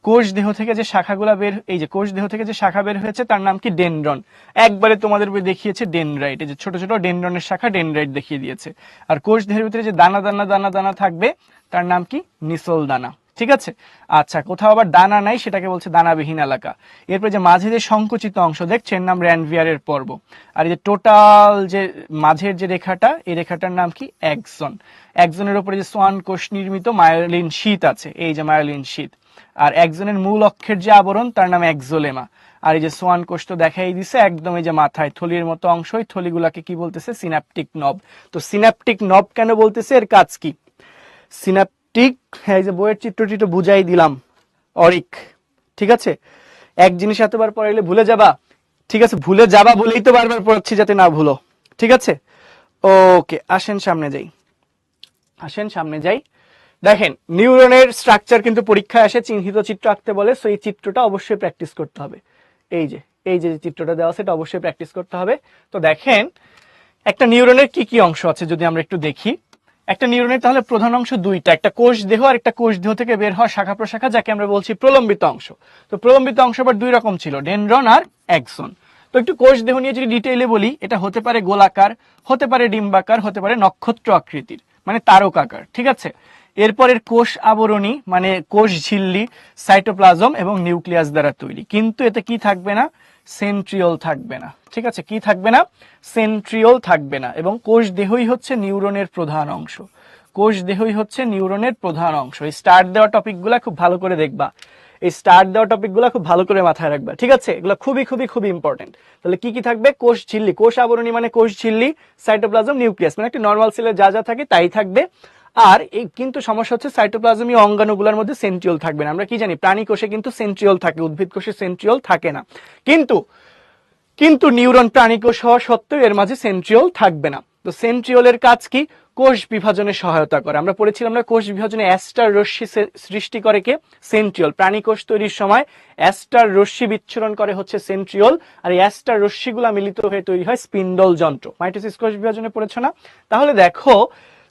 কোষ দেহ থেকে যে শাখাগুলা বের, এই যে কোষ দেহ থেকে যে শাখা বের হয়েছে তার নাম কি? ডেনড্রন। একবারে তোমাদের বই দেখিয়েছে ডেনড্রাইট, এই যে ছোট ছোট ডেনড্রনের শাখা ডেনড্রাইট দেখিয়ে দিয়েছে। আর কোষ দেহের ভিতরে যে দানা দানা দানা দানা থাকবে তার নাম কি? নিসল দানা। ঠিক আছে, আচ্ছা, কোথাও আবার দানা নাই, সেটাকে বলছে দানাবিহীন এলাকা। এরপর যে মাঝে যে সংকুচিত অংশ দেখছেন, নাম র্যানভিয়ারের পর্ব। আর এই যে টোটাল যে মাঝের যে রেখাটা, এই রেখাটার নাম কি? একজন। একজনের উপরে যে সোয়ান কোষ নির্মিত মায়োলিন শীত আছে, এই যে মায়োলিন শীত। আর একজনের মূল অক্ষের যে আবরণ তার নাম একজোলেমা। আর এই যে সোয়ান কোষ তো দেখাই দিছে একদম, এই যে মাথায় থলির মতো অংশ, ওই থলিগুলাকে কি বলতেছে? সিনাপটিক নব। তো সিনাপটিক নব কেন বলতেছে, এর কাজ কি? সিনাপটিক, হ্যাঁ, এই যে বইয়ের চিত্রটি তো বুঝাই দিলাম, অরিক। ঠিক আছে, এক জিনিস এতবার পড়াইলে ভুলে যাবা। ঠিক আছে, ভুলে যাবা বলেই তো বারবার পড়াচ্ছি, যাতে না ভুলো। ঠিক আছে, ওকে, আসেন সামনে যাই, আসেন সামনে যাই। দেখেন, নিউরনের স্ট্রাকচার কিন্তু পরীক্ষায় আসে, চিহ্নিত চিত্র আঁকতে বলে, সো এই চিত্রটা অবশ্যই প্র্যাকটিস করতে হবে। এই যে এই যে চিত্রটা দেওয়া আছে, এটা অবশ্যই প্র্যাকটিস করতে হবে। তো দেখেন, একটা নিউরনের কি কি অংশ আছে যদি আমরা একটু দেখি। একটা নিউরনের তাহলে প্রধান অংশ দুইটা, একটা কোষ দেহ আর একটা কোষ দেহ থেকে বের হওয়া শাখা প্রশাখা, যাকে আমরা বলছি প্রলম্বিত অংশ। তো প্রলম্বিত অংশ আবার দুই রকম ছিল, ডেনড্রন আর অ্যাক্সন। তো একটু কোষ দেহ নিয়ে যদি ডিটেইলে বলি, এটা হতে পারে গোলাকার, হতে পারে ডিম্বাকার, হতে পারে নক্ষত্র আকৃতির, মানে তারকাকার। ঠিক আছে, এরপরের কোষ আবরণী মানে কোষ ঝিল্লি, সাইটোপ্লাজম এবং নিউক্লিয়াস দ্বারা তৈরি। কিন্তু এতে কি থাকবে না? সেন্ট্রিওল থাকবে না। ঠিক আছে, কি থাকবে না? সেন্ট্রিওল থাকবে না। এবং কোষ দেহই হচ্ছে নিউরনের প্রধান অংশ। কোষ দেহই হচ্ছে নিউরনের প্রধান অংশ। এই স্টার্ট দেওয়া টপিকগুলো খুব ভালো করে দেখবা, এই স্টার্ট দেওয়া টপিকগুলো খুব ভালো করে মাথায় রাখবা। ঠিক আছে, এগুলো খুবই খুবই খুবই ইম্পর্টেন্ট। তাহলে কি কি থাকবে? কোষ ঝিল্লি, কোষ আবরণী মানে কোষ ঝিল্লি, সাইটোপ্লাজম, নিউক্লিয়াস মানে একটা নর্মাল সেলের যা যা থাকে তাই থাকবে। আর এই কিন্তু সমস্যা হচ্ছে সাইটোপ্লাজমীয় অঙ্গাণুগুলোর মধ্যে সেন্ট্রিওল থাকবে না। আমরা কি জানি? প্রাণী কোষে কিন্তু সেন্ট্রিওল থাকে, উদ্ভিদ কোষে সেন্ট্রিওল থাকে না। কিন্তু কিন্তু নিউরন প্রাণী কোষ হওয়া সত্ত্বেও এর মাঝে সেন্ট্রিওল থাকবে না। তো সেন্ট্রিওলের কাজ কি? কোষ বিভাজনে সহায়তা করে। আমরা পড়েছিলাম না, কোষ বিভাজনে অ্যাস্টার রশ্মি সৃষ্টি করে কে? সেন্ট্রিওল। প্রাণী কোষ তৈরির সময় অ্যাস্টার রশ্মি বিচ্ছুরণ করে হচ্ছে সেন্ট্রিওল, আর এই অ্যাস্টার রশ্মিগুলা মিলিত হয়ে তৈরি হয় স্পিন্ডল যন্ত্র। মাইটোসিস কোষ বিভাজনে পড়েছ না? তাহলে দেখো,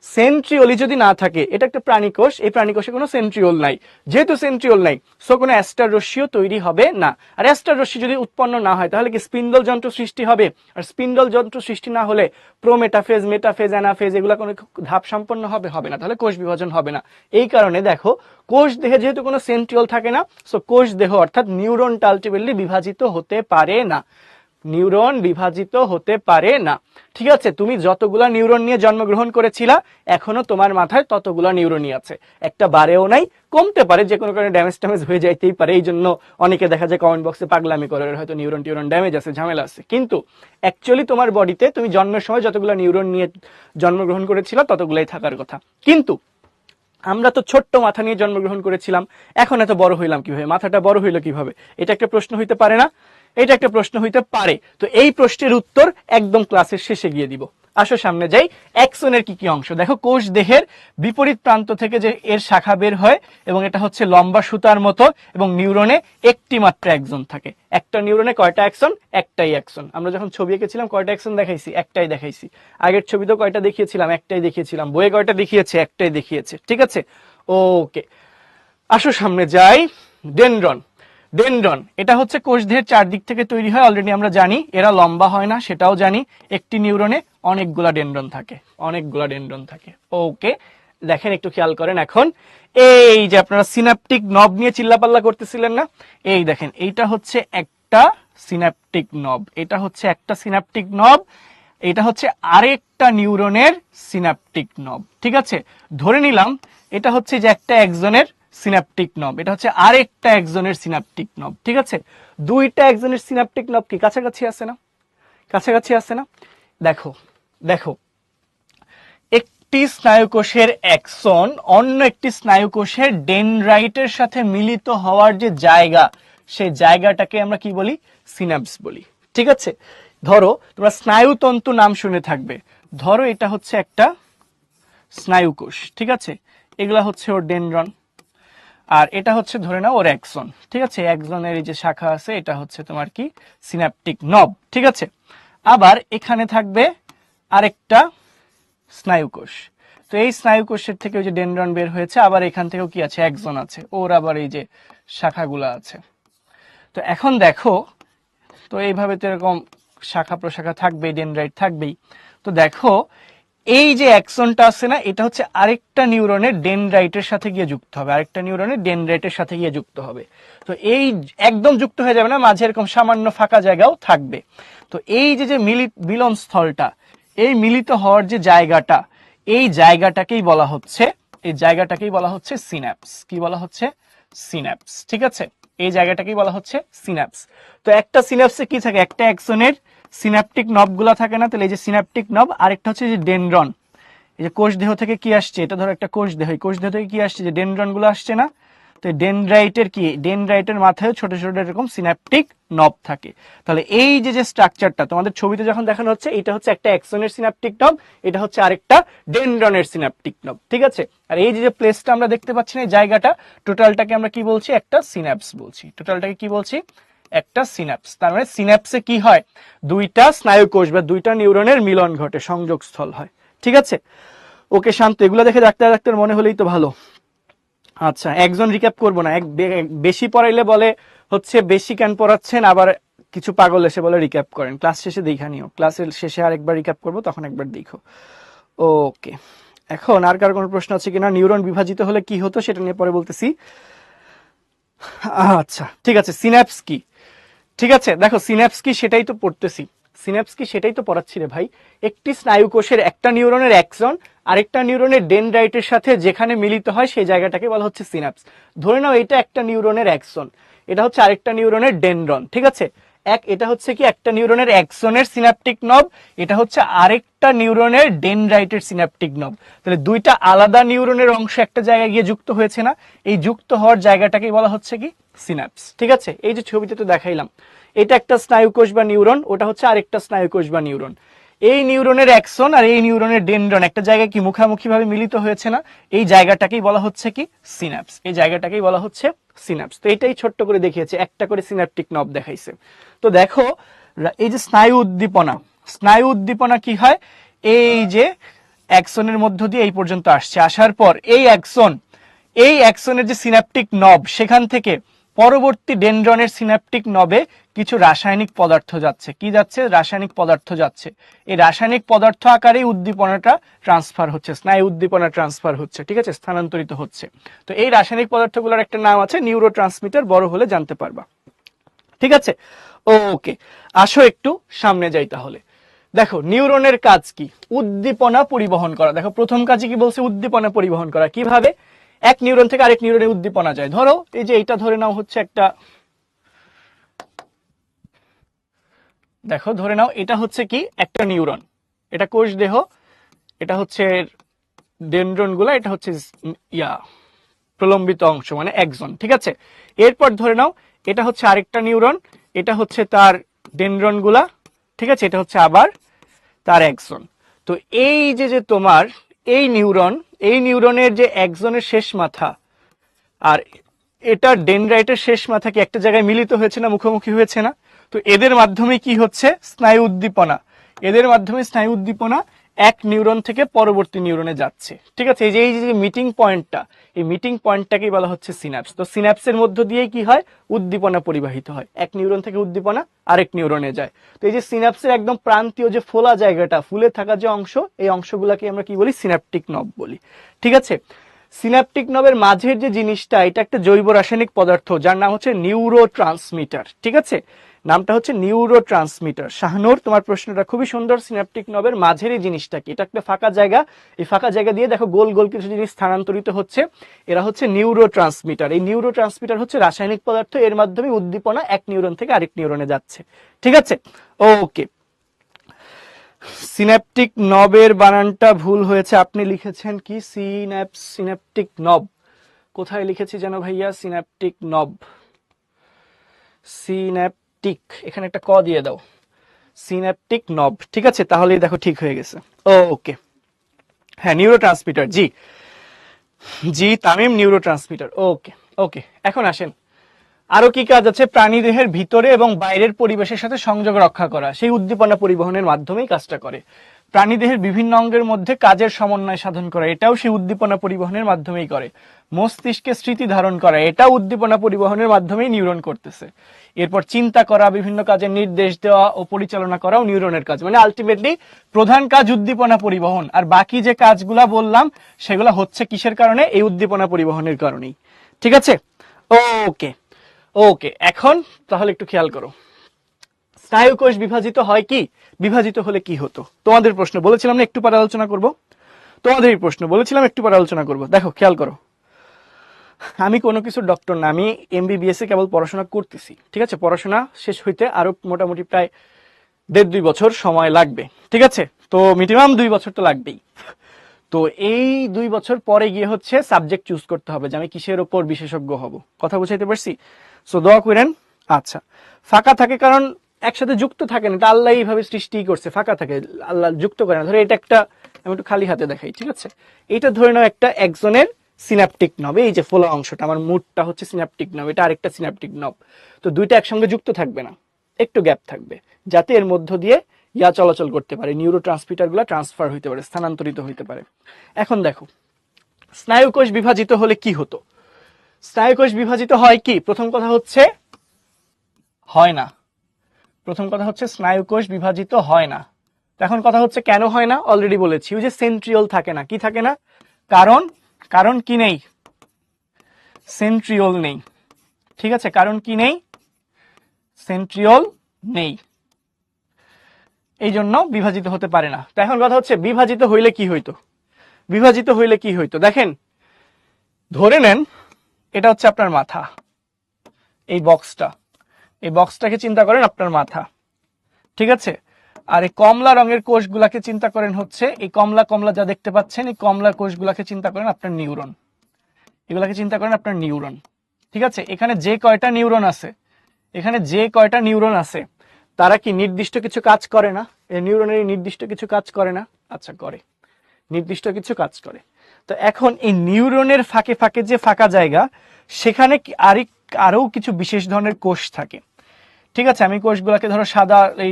সেন্ট্রিওলই যদি না থাকে, এটা একটা প্রাণীকোষ, এই প্রাণীকোষে কোনো সেন্ট্রিওল নাই, যেহেতু সেন্ট্রিওল নাই সো কোনো অ্যাস্টার রশ্মিও তৈরি হবে না। আর অ্যাস্টার রশ্মি যদি উৎপন্ন না হয় তাহলে কি স্পিন্ডল যন্ত্র সৃষ্টি হবে? আর স্পিন্ডল যন্ত্র সৃষ্টি না হলে প্রোমেটাফেজ, মেটাফেজ, অ্যানাফেজ এগুলো কোনো ধাপ সম্পন্ন হবে না, তাহলে কোষ বিভাজন হবে না। এই কারণে দেখো কোষ দেহে যেহেতু কোনো সেন্ট্রিওল থাকে না, সো কোষ দেহ অর্থাৎ নিউরনটা আলটিমেটলি বিভাজিত হতে পারে না, নিউরন বিভাজিত হতে পারে না। ঠিক আছে, তুমি যতগুলা নিউরন নিয়ে জন্মগ্রহণ করেছিলা এখনো তোমার মাথায় ততগুলা নিউরনই আছে, একটা বাড়েও নাই, কমতে পারে, যে কোনো কারণে ড্যামেজ ট্যামেজ হয়ে যাইতেই পারে। এই জন্য অনেকে দেখা যায় কমেন্ট বক্সে পাগলামি করে, হয়তো নিউরন টিউরন ড্যামেজ আছে, ঝামেলা আছে, কিন্তু অ্যাকচুয়ালি তোমার বডিতে তুমি জন্মের সময় যতগুলা নিউরন নিয়ে জন্মগ্রহণ করেছিলা ততগুলাই থাকার কথা। কিন্তু আমরা তো ছোট্ট মাথা নিয়ে জন্মগ্রহণ করেছিলাম, এখন এত বড় হইলাম কিভাবে, মাথাটা বড় হইলো কিভাবে? এটা একটা প্রশ্ন হইতে পারে না? এটা একটা প্রশ্ন হইতে পারে। তো এই প্রশ্নের উত্তর একদম ক্লাসের শেষে গিয়ে দিব। আসো সামনে যাই। অ্যাক্সনের কি কি অংশ দেখো। কোষ দেহের বিপরীত প্রান্ত থেকে যে এর শাখা বের হয় এবং এটা হচ্ছে লম্বা সুতার মতো, এবং নিউরনে একটি মাত্র অ্যাক্সন থাকে। একটা নিউরনে কয়টা অ্যাক্সন? একটাই অ্যাক্সন। আমরা যখন ছবি এঁকেছিলাম কয়টা অ্যাক্সন দেখাইছি? একটাই দেখাইছি। আগের ছবিতেও কয়টা দেখিয়েছিলাম? একটাই দেখিয়েছিলাম। বইয়ে কয়টা দেখিয়েছে? একটাই দেখিয়েছে। ঠিক আছে, ওকে। আসো সামনে যাই। ডেনড্রন। ডেনড্রন এটা হচ্ছে কোষদেহের চারদিক থেকে তৈরি হয়, অলরেডি আমরা জানি। এরা লম্বা হয় না সেটাও জানি। একটি নিউরনে অনেকগুলা ডেনড্রন থাকে, অনেকগুলা ডেনড্রন থাকে। ওকে, দেখেন একটু খেয়াল করেন। এখন এই যে আপনারা সিনাপটিক নব নিয়ে চিল্লাপাল্লা করতেছিলেন না, এই দেখেন এইটা হচ্ছে একটা সিনাপটিক নব, এটা হচ্ছে একটা সিনাপটিক নব, এটা হচ্ছে আরেকটা নিউরনের সিনাপটিক নব। ঠিক আছে, ধরে নিলাম এটা হচ্ছে যে একটা একজনের সিনাপটিক নব, এটা হচ্ছে আরেকটা একজনের সিনাপটিক নব। ঠিক আছে, দুইটা একজনের সিনাপটিক নব কি কাছাকাছি আছে না? কাছাকাছি আছে না? দেখো দেখো, একটি স্নায়ুকোষের অ্যাক্সন অন্য একটি স্নায়ুকোষের ডেনড্রাইটের সাথে মিলিত হওয়ার যে জায়গা, সেই জায়গাটাকে আমরা কি বলি? সিনাপস বলি। ঠিক আছে, ধরো তোমরা স্নায়ুতন্তু নাম শুনে থাকবে, ধরো এটা হচ্ছে একটা স্নায়ুকোষ। ঠিক আছে, এগুলা হচ্ছে ওর ডেনড্রন, আর এটা হচ্ছে ধরে নাও ওর অ্যাক্সন। ঠিক আছে, অ্যাক্সনের এই যে শাখা আছে এটা হচ্ছে তোমার কি? সিনাপটিক নব। ঠিক আছে, আবার এখানে থাকবে আরেকটা স্নায়ুকোষ। তো এই স্নায়ুকোষের থেকে ওই যে ডেনড্রন বের হয়েছে, আবার এখান থেকেও কি আছে? অ্যাক্সন আছে, ওর আবার এই যে শাখাগুলো আছে। তো এখন দেখো, তো এইভাবে তো এরকম শাখা প্রশাখা থাকবেই, ডেনড্রাইট থাকবেই। তো দেখো এই যে অ্যাক্সনটা আছে না, এটা হচ্ছে আরেকটা নিউরনের ডেনড্রাইটের সাথে গিয়ে যুক্ত হবে, আরেকটা নিউরনের ডেনড্রাইটের সাথে গিয়ে যুক্ত হবে। তো এই একদম যুক্ত হয়ে যাবে না, মাঝে এরকম সামান্য ফাঁকা জায়গাও থাকবে। তো এই যে যে মিলন স্থলটা, এই মিলিত হওয়ার যে জায়গাটা, এই জায়গাটাকেই বলা হচ্ছে, এই জায়গাটাকেই বলা হচ্ছে সিন্যাপস। কি বলা হচ্ছে? সিন্যাপস। ঠিক আছে, এই জায়গাটাকেই বলা হচ্ছে সিন্যাপস। তো একটা সিন্যাপসে কি থাকে? একটা অ্যাক্সনের সিনাপটিক নবগুলা থাকে না? তাহলে এই যে সিনাপটিক নব, আরেকটা হচ্ছে যে ডেনড্রন। এই যে কোষ দেহ থেকে কি আসছে? এটা ধরো একটা কোষ দেহ, কোষ দেহ থেকে কি আসছে? যে ডেনড্রন গুলো আসছে না? তো ডেনড্রাইটের কি? ডেনড্রাইটের মাথায় ছোট ছোট এরকম সিনাপটিক নব থাকে। তাহলে এই যে যে স্ট্রাকচারটা তোমাদের ছবিতে যখন দেখানো হচ্ছে, এটা হচ্ছে একটা অ্যাক্সনের সিনাপটিক নব, এটা হচ্ছে আরেকটা ডেনড্রনের সিনাপটিক নব। ঠিক আছে, আর এই যে প্লেসটা আমরা দেখতে পাচ্ছি না, এই জায়গাটা, টোটালটাকে আমরা কি বলছি? একটা সিন্যাপস বলছি। টোটালটাকে কি বলছি? একটা সিন্যাপস। তার মানে সিন্যাপসে কি হয়? দুইটা স্নায়ুকোষ বা দুইটা নিউরনের মিলন ঘটে, সংযোগস্থল হয়। ঠিক আছে, ওকে শান্ত, এগুলো দেখে ডাক্তার ডাক্তার মনে হলেই তো ভালো। আচ্ছা, একজন রিক্যাপ করবো না, বেশি পড়াইলে বলে হচ্ছে বেশি কেন পড়াচ্ছেন, আবার কিছু পাগল এসে বলে রিক্যাপ করেন। ক্লাস শেষে দেখা নিও, ক্লাসের শেষে আরেকবার রিক্যাপ করবো, তখন একবার দেখো। ওকে, এখন আর কার কোনো প্রশ্ন আছে কিনা? নিউরন বিভাজিত হলে কি হতো সেটা নিয়ে পরে বলতেছি। আচ্ছা ঠিক আছে, সিন্যাপস কি? ঠিক আছে, দেখো সিন্যাপস কি সেটাই তো পড়তেছি, সিন্যাপস কি সেটাই তো পড়াচ্ছি রে ভাই। একটি স্নায়ুকোষের একটা নিউরনের অ্যাক্সন আরেকটা নিউরনের ডেনড্রাইটের সাথে যেখানে মিলিত হয় সেই জায়গাটাকে বলা হচ্ছে সিন্যাপস। ধরে নাও এটা একটা নিউরনের অ্যাক্সন, এটা হচ্ছে আরেকটা নিউরনের ডেনড্রন। ঠিক আছে, এটা হচ্ছে কি একটা নিউরনের অ্যাক্সনের সিনাপটিক নব, এটা হচ্ছে আরেকটা নিউরনের ডেনড্রাইটের সিনাপটিক নব। তাহলে দুইটা আলাদা নিউরনের অংশ একটা জায়গায় গিয়ে যুক্ত হয়েছে না, এই যুক্ত হওয়ার জায়গাটাকেই বলা হচ্ছে কি? সিন্যাপস। ঠিক আছে, এই যে ছবিতে তো দেখাইলাম, এটা একটা স্নায়ুকোষ বা নিউরন, ওটা হচ্ছে আরেকটা স্নায়ুকোষ বা নিউরন। এই নিউরনের অ্যাক্সন আর এই নিউরনের ডেনড্রন একটা জায়গায় কি মুখামুখি ভাবে মিলিত হয়েছে না, এই জায়গাটাকেই বলা হচ্ছে কি? সিন্যাপস। এই জায়গাটাকেই বলা হচ্ছে সিন্যাপস। তো এটাই ছোট্ট করে দেখিয়েছে, একটা করে সিনাপটিক নব দেখাইছে। তো দেখো এই যে স্নায়ু উদ্দীপনা, স্নায়ু উদ্দীপনা কি হয়? এই যে অ্যাক্সনের মধ্য দিয়ে এই পর্যন্ত আসছে, আসার পর এই অ্যাক্সনের যে সিন্যাপটিক নব, সেখান থেকে পরবর্তী ডেনড্রনের সিন্যাপটিক নবে কিছু রাসায়নিক পদার্থ যাচ্ছে। কি যাচ্ছে? রাসায়নিক পদার্থ যাচ্ছে। এই রাসায়নিক পদার্থ আকারেই উদ্দীপনাটা ট্রান্সফার হচ্ছে, স্নায়ু উদ্দীপনা ট্রান্সফার হচ্ছে, ঠিক আছে, স্থানান্তরিত হচ্ছে। তো এই রাসায়নিক পদার্থগুলোর একটা নাম আছে নিউরো ট্রান্সমিটার, বড় হলে জানতে পারবা, ঠিক আছে। ওকে, আসো একটু সামনে যাই তাহলে। দেখো নিউরনের কাজ কি? উদ্দীপনা পরিবহন করা। দেখো প্রথম কাজে কি বলছে? উদ্দীপনা পরিবহন করা। কিভাবে? এক নিউরন থেকে আরেক নিউরনে উদ্দীপনা যায়। ধরো এই যে এইটা ধরে নাও হচ্ছে একটা, দেখো ধরে নাও এটা হচ্ছে কি একটা নিউরন, এটা কোষ দেহ, এটা হচ্ছে ডেনড্রন গুলা, এটা হচ্ছে প্রলম্বিত অংশ মানে এক্সন, ঠিক আছে। এরপর ধরে নাও এটা হচ্ছে আরেকটা নিউরন, এটা হচ্ছে তার ডেনড্রন গুলা, ঠিক আছে, এটা হচ্ছে আবার তার এক্সন। তো এই যে তোমার এই নিউরনের যে এক্সনের শেষ মাথা আর এটা ডেনড্রাইটের শেষ মাথা কি একটা জায়গায় মিলিত হয়েছে না, মুখোমুখি হয়েছে না? তো এদের মাধ্যমে কি হচ্ছে? স্নায়ু উদ্দীপনা। এদের মাধ্যমে স্নায়ু উদ্দীপনা এক নিউরন থেকে পরবর্তী নিউরনে যাচ্ছে, ঠিক আছে। এই যে মিটিং পয়েন্টটা, এই মিটিং পয়েন্টটাকেই বলা হচ্ছে সিনাপস। তো সিনাপসের মধ্য দিয়ে কি হয়? উদ্দীপনা পরিবাহিত হয়, এক নিউরন থেকে উদ্দীপনা আরেক নিউরনে যায়। তো এই যে সিনাপসের একদম প্রান্তীয় যে ফোলা জায়গাটা, ফুলে থাকা যে অংশ, এই অংশগুলাকে আমরা কি বলি? সিনাপটিক নব বলি, ঠিক আছে। সিনাপটিক নবের মাঝের যে জিনিসটা, এটা একটা জৈব রাসায়নিক পদার্থ যার নাম হচ্ছে নিউরো ট্রান্সমিটার, ঠিক আছে, নামটা হচ্ছে নিউরো ট্রান্সমিটার। শাহনূর, তোমার প্রশ্নটা খুবই সুন্দর। সিনাপটিক নবের মাঝের এই জিনিসটা কি? এটা একটা ফাঁকা জায়গা, এই ফাঁকা জায়গা দিয়ে দেখো গোল গোল কিছু জিনিস স্থানান্তরিত হচ্ছে, এরা হচ্ছে নিউরো ট্রান্সমিটার। এই নিউরো ট্রান্সমিটার হচ্ছে রাসায়নিক পদার্থ, এর মাধ্যমে উদ্দীপনা এক নিউরন থেকে আরেক নিউরনে যাচ্ছে, ঠিক আছে। ওকে, সিন্যাপটিক নবের বানানটা ভুল হয়েছে, আপনি লিখেছেন কি? সিন্যাপটিক নব কোথায় লিখেছি যেন ভাইয়া? সিন্যাপটিক নব, সিন্যাপটিক, এখানে একটা ক দিয়ে দাও, সিন্যাপটিক নব, ঠিক আছে, তাহলেই দেখো ঠিক হয়ে গেছে। ওকে, হ্যাঁ নিউরো ট্রান্সমিটার, জি জি তামিম, নিউরো ট্রান্সমিটার। ওকে ওকে, এখন আসেন আরো কি কাজ আছে? প্রাণীদেহের ভিতরে এবং বাইরের পরিবেশের সাথে সংযোগ রক্ষা করা, সেই উদ্দীপনা পরিবহনের মাধ্যমেই কাজটা করে। প্রাণীদেহের বিভিন্ন অঙ্গের মধ্যে কাজের সমন্বয় সাধন করা, এটাও সেই উদ্দীপনা পরিবহনের মাধ্যমেই করে। মস্তিষ্কে স্মৃতি ধারণ করা, এটাও উদ্দীপনা পরিবহনের মাধ্যমেই নিউরন করতেছে। এরপর চিন্তা করা, বিভিন্ন কাজের নির্দেশ দেওয়া ও পরিচালনা করাও নিউরনের কাজ। মানে আলটিমেটলি প্রধান কাজ উদ্দীপনা পরিবহন, আর বাকি যে কাজগুলা বললাম সেগুলো হচ্ছে কিসের কারণে? এই উদ্দীপনা পরিবহনের কারণেই, ঠিক আছে। ওকে ওকে, এখন তাহলে একটু খেয়াল করো, স্নায়ু কোষ বিভাজিত হয় কি? বিভাজিত হলে কি হতো? তোমাদের প্রশ্ন বলেছিলাম না একটু পরে আলোচনা করব, তোমাদেরই প্রশ্ন বলেছিলাম একটু পরে আলোচনা করব। দেখো খেয়াল করো, আমি কোনো কিছুর ডক্টর না, আমি এমবিবিএস এ কেবল পড়াশোনা করতেছি, ঠিক আছে। পড়াশোনা শেষ হইতে আরো মোটামুটি প্রায় 1.5-2 বছর সময় লাগবে, ঠিক আছে। তো মিনিমাম 2 বছর তো লাগবেই। তো এই 2 বছর পরে গিয়ে হচ্ছে সাবজেক্ট চুজ করতে হবে যে আমি কিসের ওপর বিশেষজ্ঞ হব। কথা বুঝাইতে পারছি? সো দোয়া করেন। আচ্ছা, ফাঁকা থাকে কারণ একসাথে যুক্ত থাকে না, এটা আল্লাহ এইভাবে সৃষ্টি করছে, ফাঁকা থাকে, আল্লাহ যুক্ত করে না। ধরে এটা একটা, আমি একটু খালি হাতে দেখাই, ঠিক আছে। এটা ধরে নাও একটা একজনের সিনাপটিক নব, এই যে ফোলা অংশটা, আমার মুডটা হচ্ছে সিনাপটিক নব, এটা আরেকটা সিনাপটিক নব। তো দুইটা একসঙ্গে যুক্ত থাকবে না, একটু গ্যাপ থাকবে, যাতে এর মধ্য দিয়ে চলাচল করতে পারে, নিউরো ট্রান্সমিটার গুলা ট্রান্সফার হইতে পারে, স্থানান্তরিত হইতে পারে। এখন দেখো, স্নায়ু কোষ বিভাজিত হলে কি হতো? স্নায়ু কোষ বিভাজিত হয় কি? প্রথম কথা হচ্ছে হয় না, প্রথম কথা হচ্ছে স্নায়ু কোষ বিভাজিত হয় না। এখন কথা হচ্ছে কেন হয় না? অলরেডি বলেছি, ওই যে সেন্ট্রিওল থাকে না। কি থাকে না? কারণ কি নেই? সেন্ট্রিওল নেই, ঠিক আছে। কারণ কি নেই? সেন্ট্রিওল নেই, এই জন্য বিভাজিত হতে পারে না। তো এখন কথা হচ্ছে বিভাজিত হইলে কি হইতো? বিভাজিত হইলে কি হইতো? দেখেন, ধরে নেন এটা হচ্ছে আপনার মাথা, এই বক্সটাকে চিন্তা করেন আপনার মাথা, ঠিক আছে। আর এই কমলা রঙের কোষগুলাকে চিন্তা করেন হচ্ছে এই কমলা কমলা যা দেখতে পাচ্ছেন, এই কমলা কোষগুলাকে চিন্তা করেন আপনার নিউরন, এগুলাকে চিন্তা করেন আপনার নিউরন, ঠিক আছে। এখানে যে কয়টা নিউরন আছে, তারা কি নির্দিষ্ট কিছু কাজ করে না? এই নিউরনের নির্দিষ্ট কিছু কাজ করে না? আচ্ছা করে, নির্দিষ্ট কিছু কাজ করে। তো এখন এই নিউরনের ফাঁকে ফাঁকে যে ফাঁকা জায়গা, সেখানে আরো কিছু বিশেষ ধরনের কোষ থাকে, ঠিক আছে। আমি কোষগুলোকে ধরো সাদা এই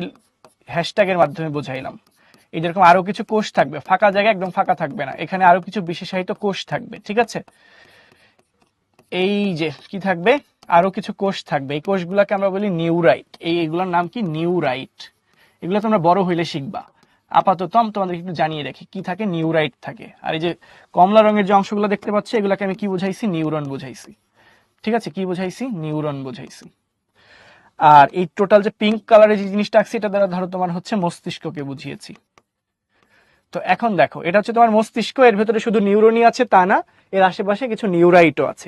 হ্যাশট্যাগের মাধ্যমে বোঝাইলাম। এই যেরকম আরো কিছু কোষ থাকবে, ফাঁকা জায়গা একদম ফাঁকা থাকবে না, এখানে আরো কিছু বিশেষায়িত কোষ থাকবে, ঠিক আছে। এই যে কি থাকবে, আরো কিছু কোষ থাকবে, এই কোষগুলোকে আমরা বলি নিউরাইট। এইগুলোর নাম কি? নিউরাইট। এগুলো তোমরা বড় হইলে শিখবা, আপাতত আমি তোমাদেরকে একটু জানিয়ে রাখি কি থাকে। নিউরাইট থাকে। আর এই যে কমলা রঙের যে অংশগুলো দেখতে পাচ্ছ, এগুলাকে আমি কি বুঝাইছি? নিউরন বুঝাইছি, ঠিক আছে। কি বুঝাইছি? নিউরন বুঝাইছি। আর এই টোটাল যে পিঙ্ক কালারের যে জিনিসটা আছে, এটা দ্বারা ধরো তোমার হচ্ছে মস্তিষ্ককে বুঝিয়েছি। তো এখন দেখো, এটা হচ্ছে তোমার মস্তিষ্ক, এর ভেতরে শুধু নিউরনই আছে তা না, এর আশেপাশে কিছু নিউরাইটও আছে।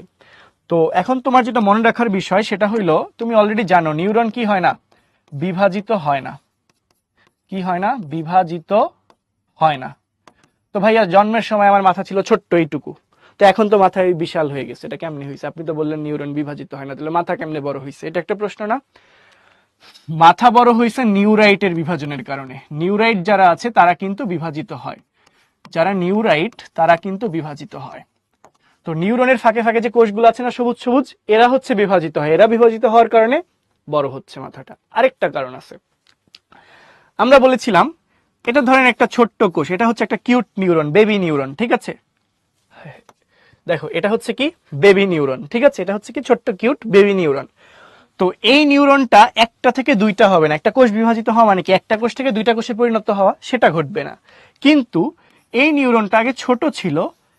তো এখন তোমার যেটা মনে রাখার বিষয় সেটা হইলো, তুমি অলরেডি জানো নিউরন কি হয় না? বিভাজিত হয় না। কি হয় না? বিভাজিত হয় না। তো ভাইয়া জন্মের সময় আমার মাথা ছিল ছোট্ট এইটুকু, তো এখন তো মাথা বিশাল হয়ে গেছে, এটা কেমনে হয়েছে? আপনি তো বললেন নিউরন বিভাজিত হয় না, তাহলে মাথা কেমনে বড় হয়েছে? এটা একটা প্রশ্ন না? মাথা বড় হয়েছে নিউরাইটের বিভাজনের কারণে। নিউরাইট যারা আছে তারা কিন্তু বিভাজিত হয়, যারা নিউরাইট তারা কিন্তু বিভাজিত হয়। তো নিউরনের ফাঁকে ফাঁকে যে কোষগুলো আছে না সবুজ সবুজ, এরা হচ্ছে বিভাজিত হয়, এরা বিভাজিত হওয়ার কারণে বড় হচ্ছে মাথাটা। আরেকটা কারণ আছে, আমরা বলেছিলাম এটা ধরেন একটা ছোট্ট কোষ, এটা হচ্ছে একটা কিউট নিউরন, বেবি নিউরন, ঠিক আছে। দেখো এটা হচ্ছে কি? বেবি নিউরন, ঠিক আছে। এটা হচ্ছে কি? ছোট্ট কিউট বেবি নিউরন। তো এই নিউরনটা একটা থেকে দুইটা হবে না। একটা কোষ বিভাজিত হওয়া মানে কি? একটা কোষ থেকে দুইটা কোষে পরিণত হওয়া, সেটা ঘটবে না। কিন্তু এই নিউরনটা আগে ছোট ছিল,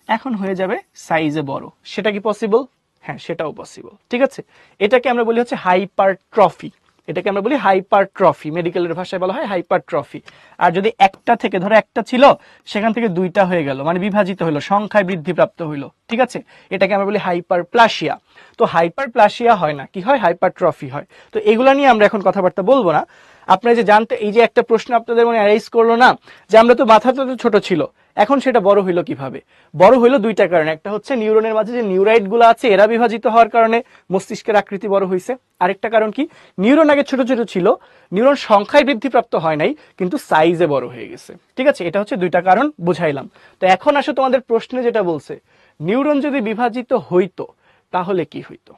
এখন হয়ে যাবে সাইজে বড়। সেটা কি পসিবল? হ্যাঁ, সেটাও পসিবল, ঠিক আছে। এটাকে আমরা বলি হচ্ছে হাইপারট্রফি। এটাকে আমরা বলি হাইপারট্রফি, মেডিকেলের ভাষায় বলা হয় হাইপারট্রফি। আর যদি একটা থেকে, ধরো একটা ছিল, সেখান থেকে দুইটা হয়ে গেল, মানে বিভাজিত হইলো, সংখ্যায় বৃদ্ধিপ্রাপ্ত হইলো, ঠিক আছে। এটাকে আমরা বলি হাইপারপ্লাসিয়া। তো হাইপারপ্লাসিয়া হয় না, কি হয়? হাইপারট্রফি হয়। তো এগুলা নিয়ে আমরা এখন কথাবার্তা বলবো না। আপনারা যে জানতে, এই যে একটা প্রশ্ন আপনাদের মনে অ্যারাইজ করলো না, যে আমরা তো মাথা তো ছোট ছিল, এখন সেটা বড় হইলো কিভাবে? বড় হইলো দুইটা কারণে। একটা হচ্ছে নিউরনের মাঝে যে নিউরাইট গুলো আছে, এরা বিভাজিত হওয়ার কারণে মস্তিষ্কের আকৃতি বড় হয়েছে। আরেকটা কারণ কি? নিউরন আগে ছোট ছোট ছিল, নিউরন সংখ্যায় বৃদ্ধিপ্রাপ্ত হয় নাই, কিন্তু সাইজে বড় হয়ে গেছে, ঠিক আছে। এটা হচ্ছে দুইটা কারণ বুঝাইলাম। তো এখন আসো তোমাদের প্রশ্নে যেটা বলছে, নিউরন যদি বিভাজিত হইতো তাহলে কি হইতো?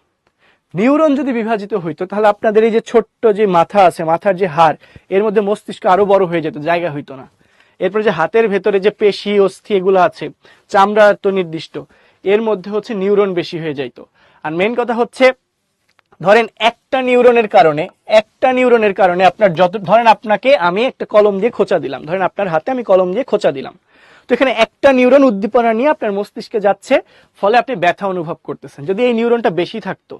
নিউরন যদি বিভাজিত হইতো তাহলে আপনাদের এই যে ছোট্ট যে মাথা আছে, মাথার যে হাড়, এর মধ্যে মস্তিষ্ক আরো বড় হয়ে যেত, জায়গা হইতো না। এরপর যে হাতের ভেতরে যে পেশি অস্থি এগুলো আছে, চামড়া তো নির্দিষ্ট, এর মধ্যে হচ্ছে নিউরন বেশি হয়ে যাইতো। আর মেন কথা হচ্ছে, ধরেন একটা নিউরনের কারণে, একটা নিউরনের কারণে আপনার যত, ধরেন আপনাকে আমি একটা কলম দিয়ে খোঁচা দিলাম, ধরেন আপনার হাতে আমি কলম দিয়ে খোঁচা দিলাম, তো এখানে একটা নিউরন উদ্দীপনা নিয়ে আপনার মস্তিষ্কে যাচ্ছে, ফলে আপনি ব্যথা অনুভব করতেছেন। যদি এই নিউরনটা বেশি থাকতো,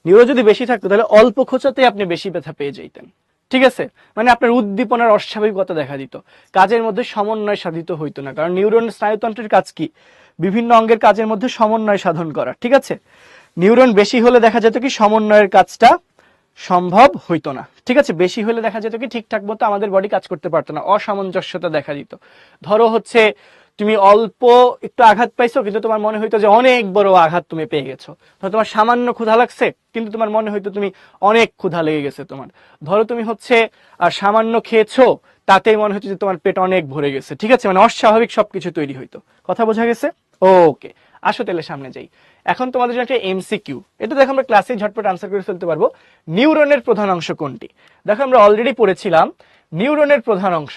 নিউরন যদি বেশি থাকতো, তাহলে অল্প খোঁচাতেই আপনি বেশি ব্যথা পেয়ে যেতেন, ঠিক আছে। মানে আপনার উদ্দীপনার অস্বাভাবিকতা দেখা দিত, কাজের মধ্যে সমন্বয় সাধিত হইতো না। কারণ নিউরন স্নায়ুতন্ত্রের কাজ কি? বিভিন্ন অঙ্গের কাজের মধ্যে সমন্বয় সাধন করা, ঠিক আছে। নিউরন বেশি হলে দেখা যেত কি সমন্বয়ের কাজটা সম্ভব হইতো না, ঠিক আছে। বেশি হলে দেখা যেত কি ঠিকঠাক মতো আমাদের বডি কাজ করতে পারতো না, অসামঞ্জস্যতা দেখা দিত। ধরো হচ্ছে তুমি অল্প একটু আঘাত পাইছো, কিন্তু তোমার মনে হইতো যে অনেক বড় আঘাত তুমি পেয়ে গেছো। ধরো তোমার সামান্য ক্ষুধা লাগছে, কিন্তু তোমার মনে হইতো তুমি অনেক ক্ষুধা লেগে গেছে তোমার। ধরো তুমি হচ্ছে সামান্য খেয়েছো, তাতেই মনে হচ্ছে যে তোমার পেট অনেক ভরে গেছে, ঠিক আছে। মানে অস্বাভাবিক সবকিছু তৈরি হইতো। কথা বোঝা গেছে? ওকে, আসো তাহলে সামনে যাই। এখন তোমাদের জন্য একটা এমসিকিউ, এটা দেখো আমরা ক্লাসে ঝটপট আনসার করে ফেলতে পারবো। নিউরনের প্রধান অংশ কোনটি? দেখো আমরা অলরেডি পড়েছিলাম নিউরনের প্রধান অংশ।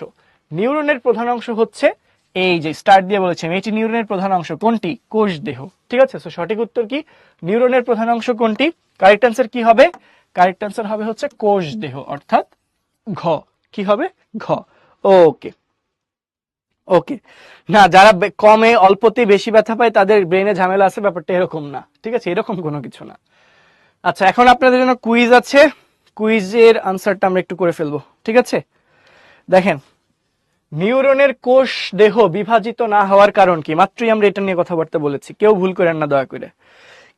নিউরনের প্রধান অংশ হচ্ছে এই যে স্টার্ট দিয়ে বলেছি, এটি নিউরনের প্রধান অংশ কোনটি? কোষ দেহ, ঠিক আছে। সো সঠিক উত্তর কি? নিউরনের প্রধান অংশ কোনটি? কারেক্ট আনসার কি হবে? কারেক্ট আনসার হবে হচ্ছে কোষ দেহ, অর্থাৎ ঘ। কি হবে? ঘ। ওকে ওকে। না, যারা কমে অল্পতে বেশি ব্যথা পায় তাদের ব্রেনে ঝামেলা আছে, ব্যাপারটা এরকম না, ঠিক আছে। এরকম কোনো কিছু না। আচ্ছা, এখন আপনাদের জন্য কুইজ আছে, কুইজের আনসারটা আমরা একটু করে ফেলবো, ঠিক আছে। দেখেন, নিউরনের কোষ দেহ বিভাজিত না হওয়ার কারণ কি? মাত্রই আমরা এটা নিয়ে কথাবার্তা বলেছি, কেউ ভুল করেন না দয়া করে।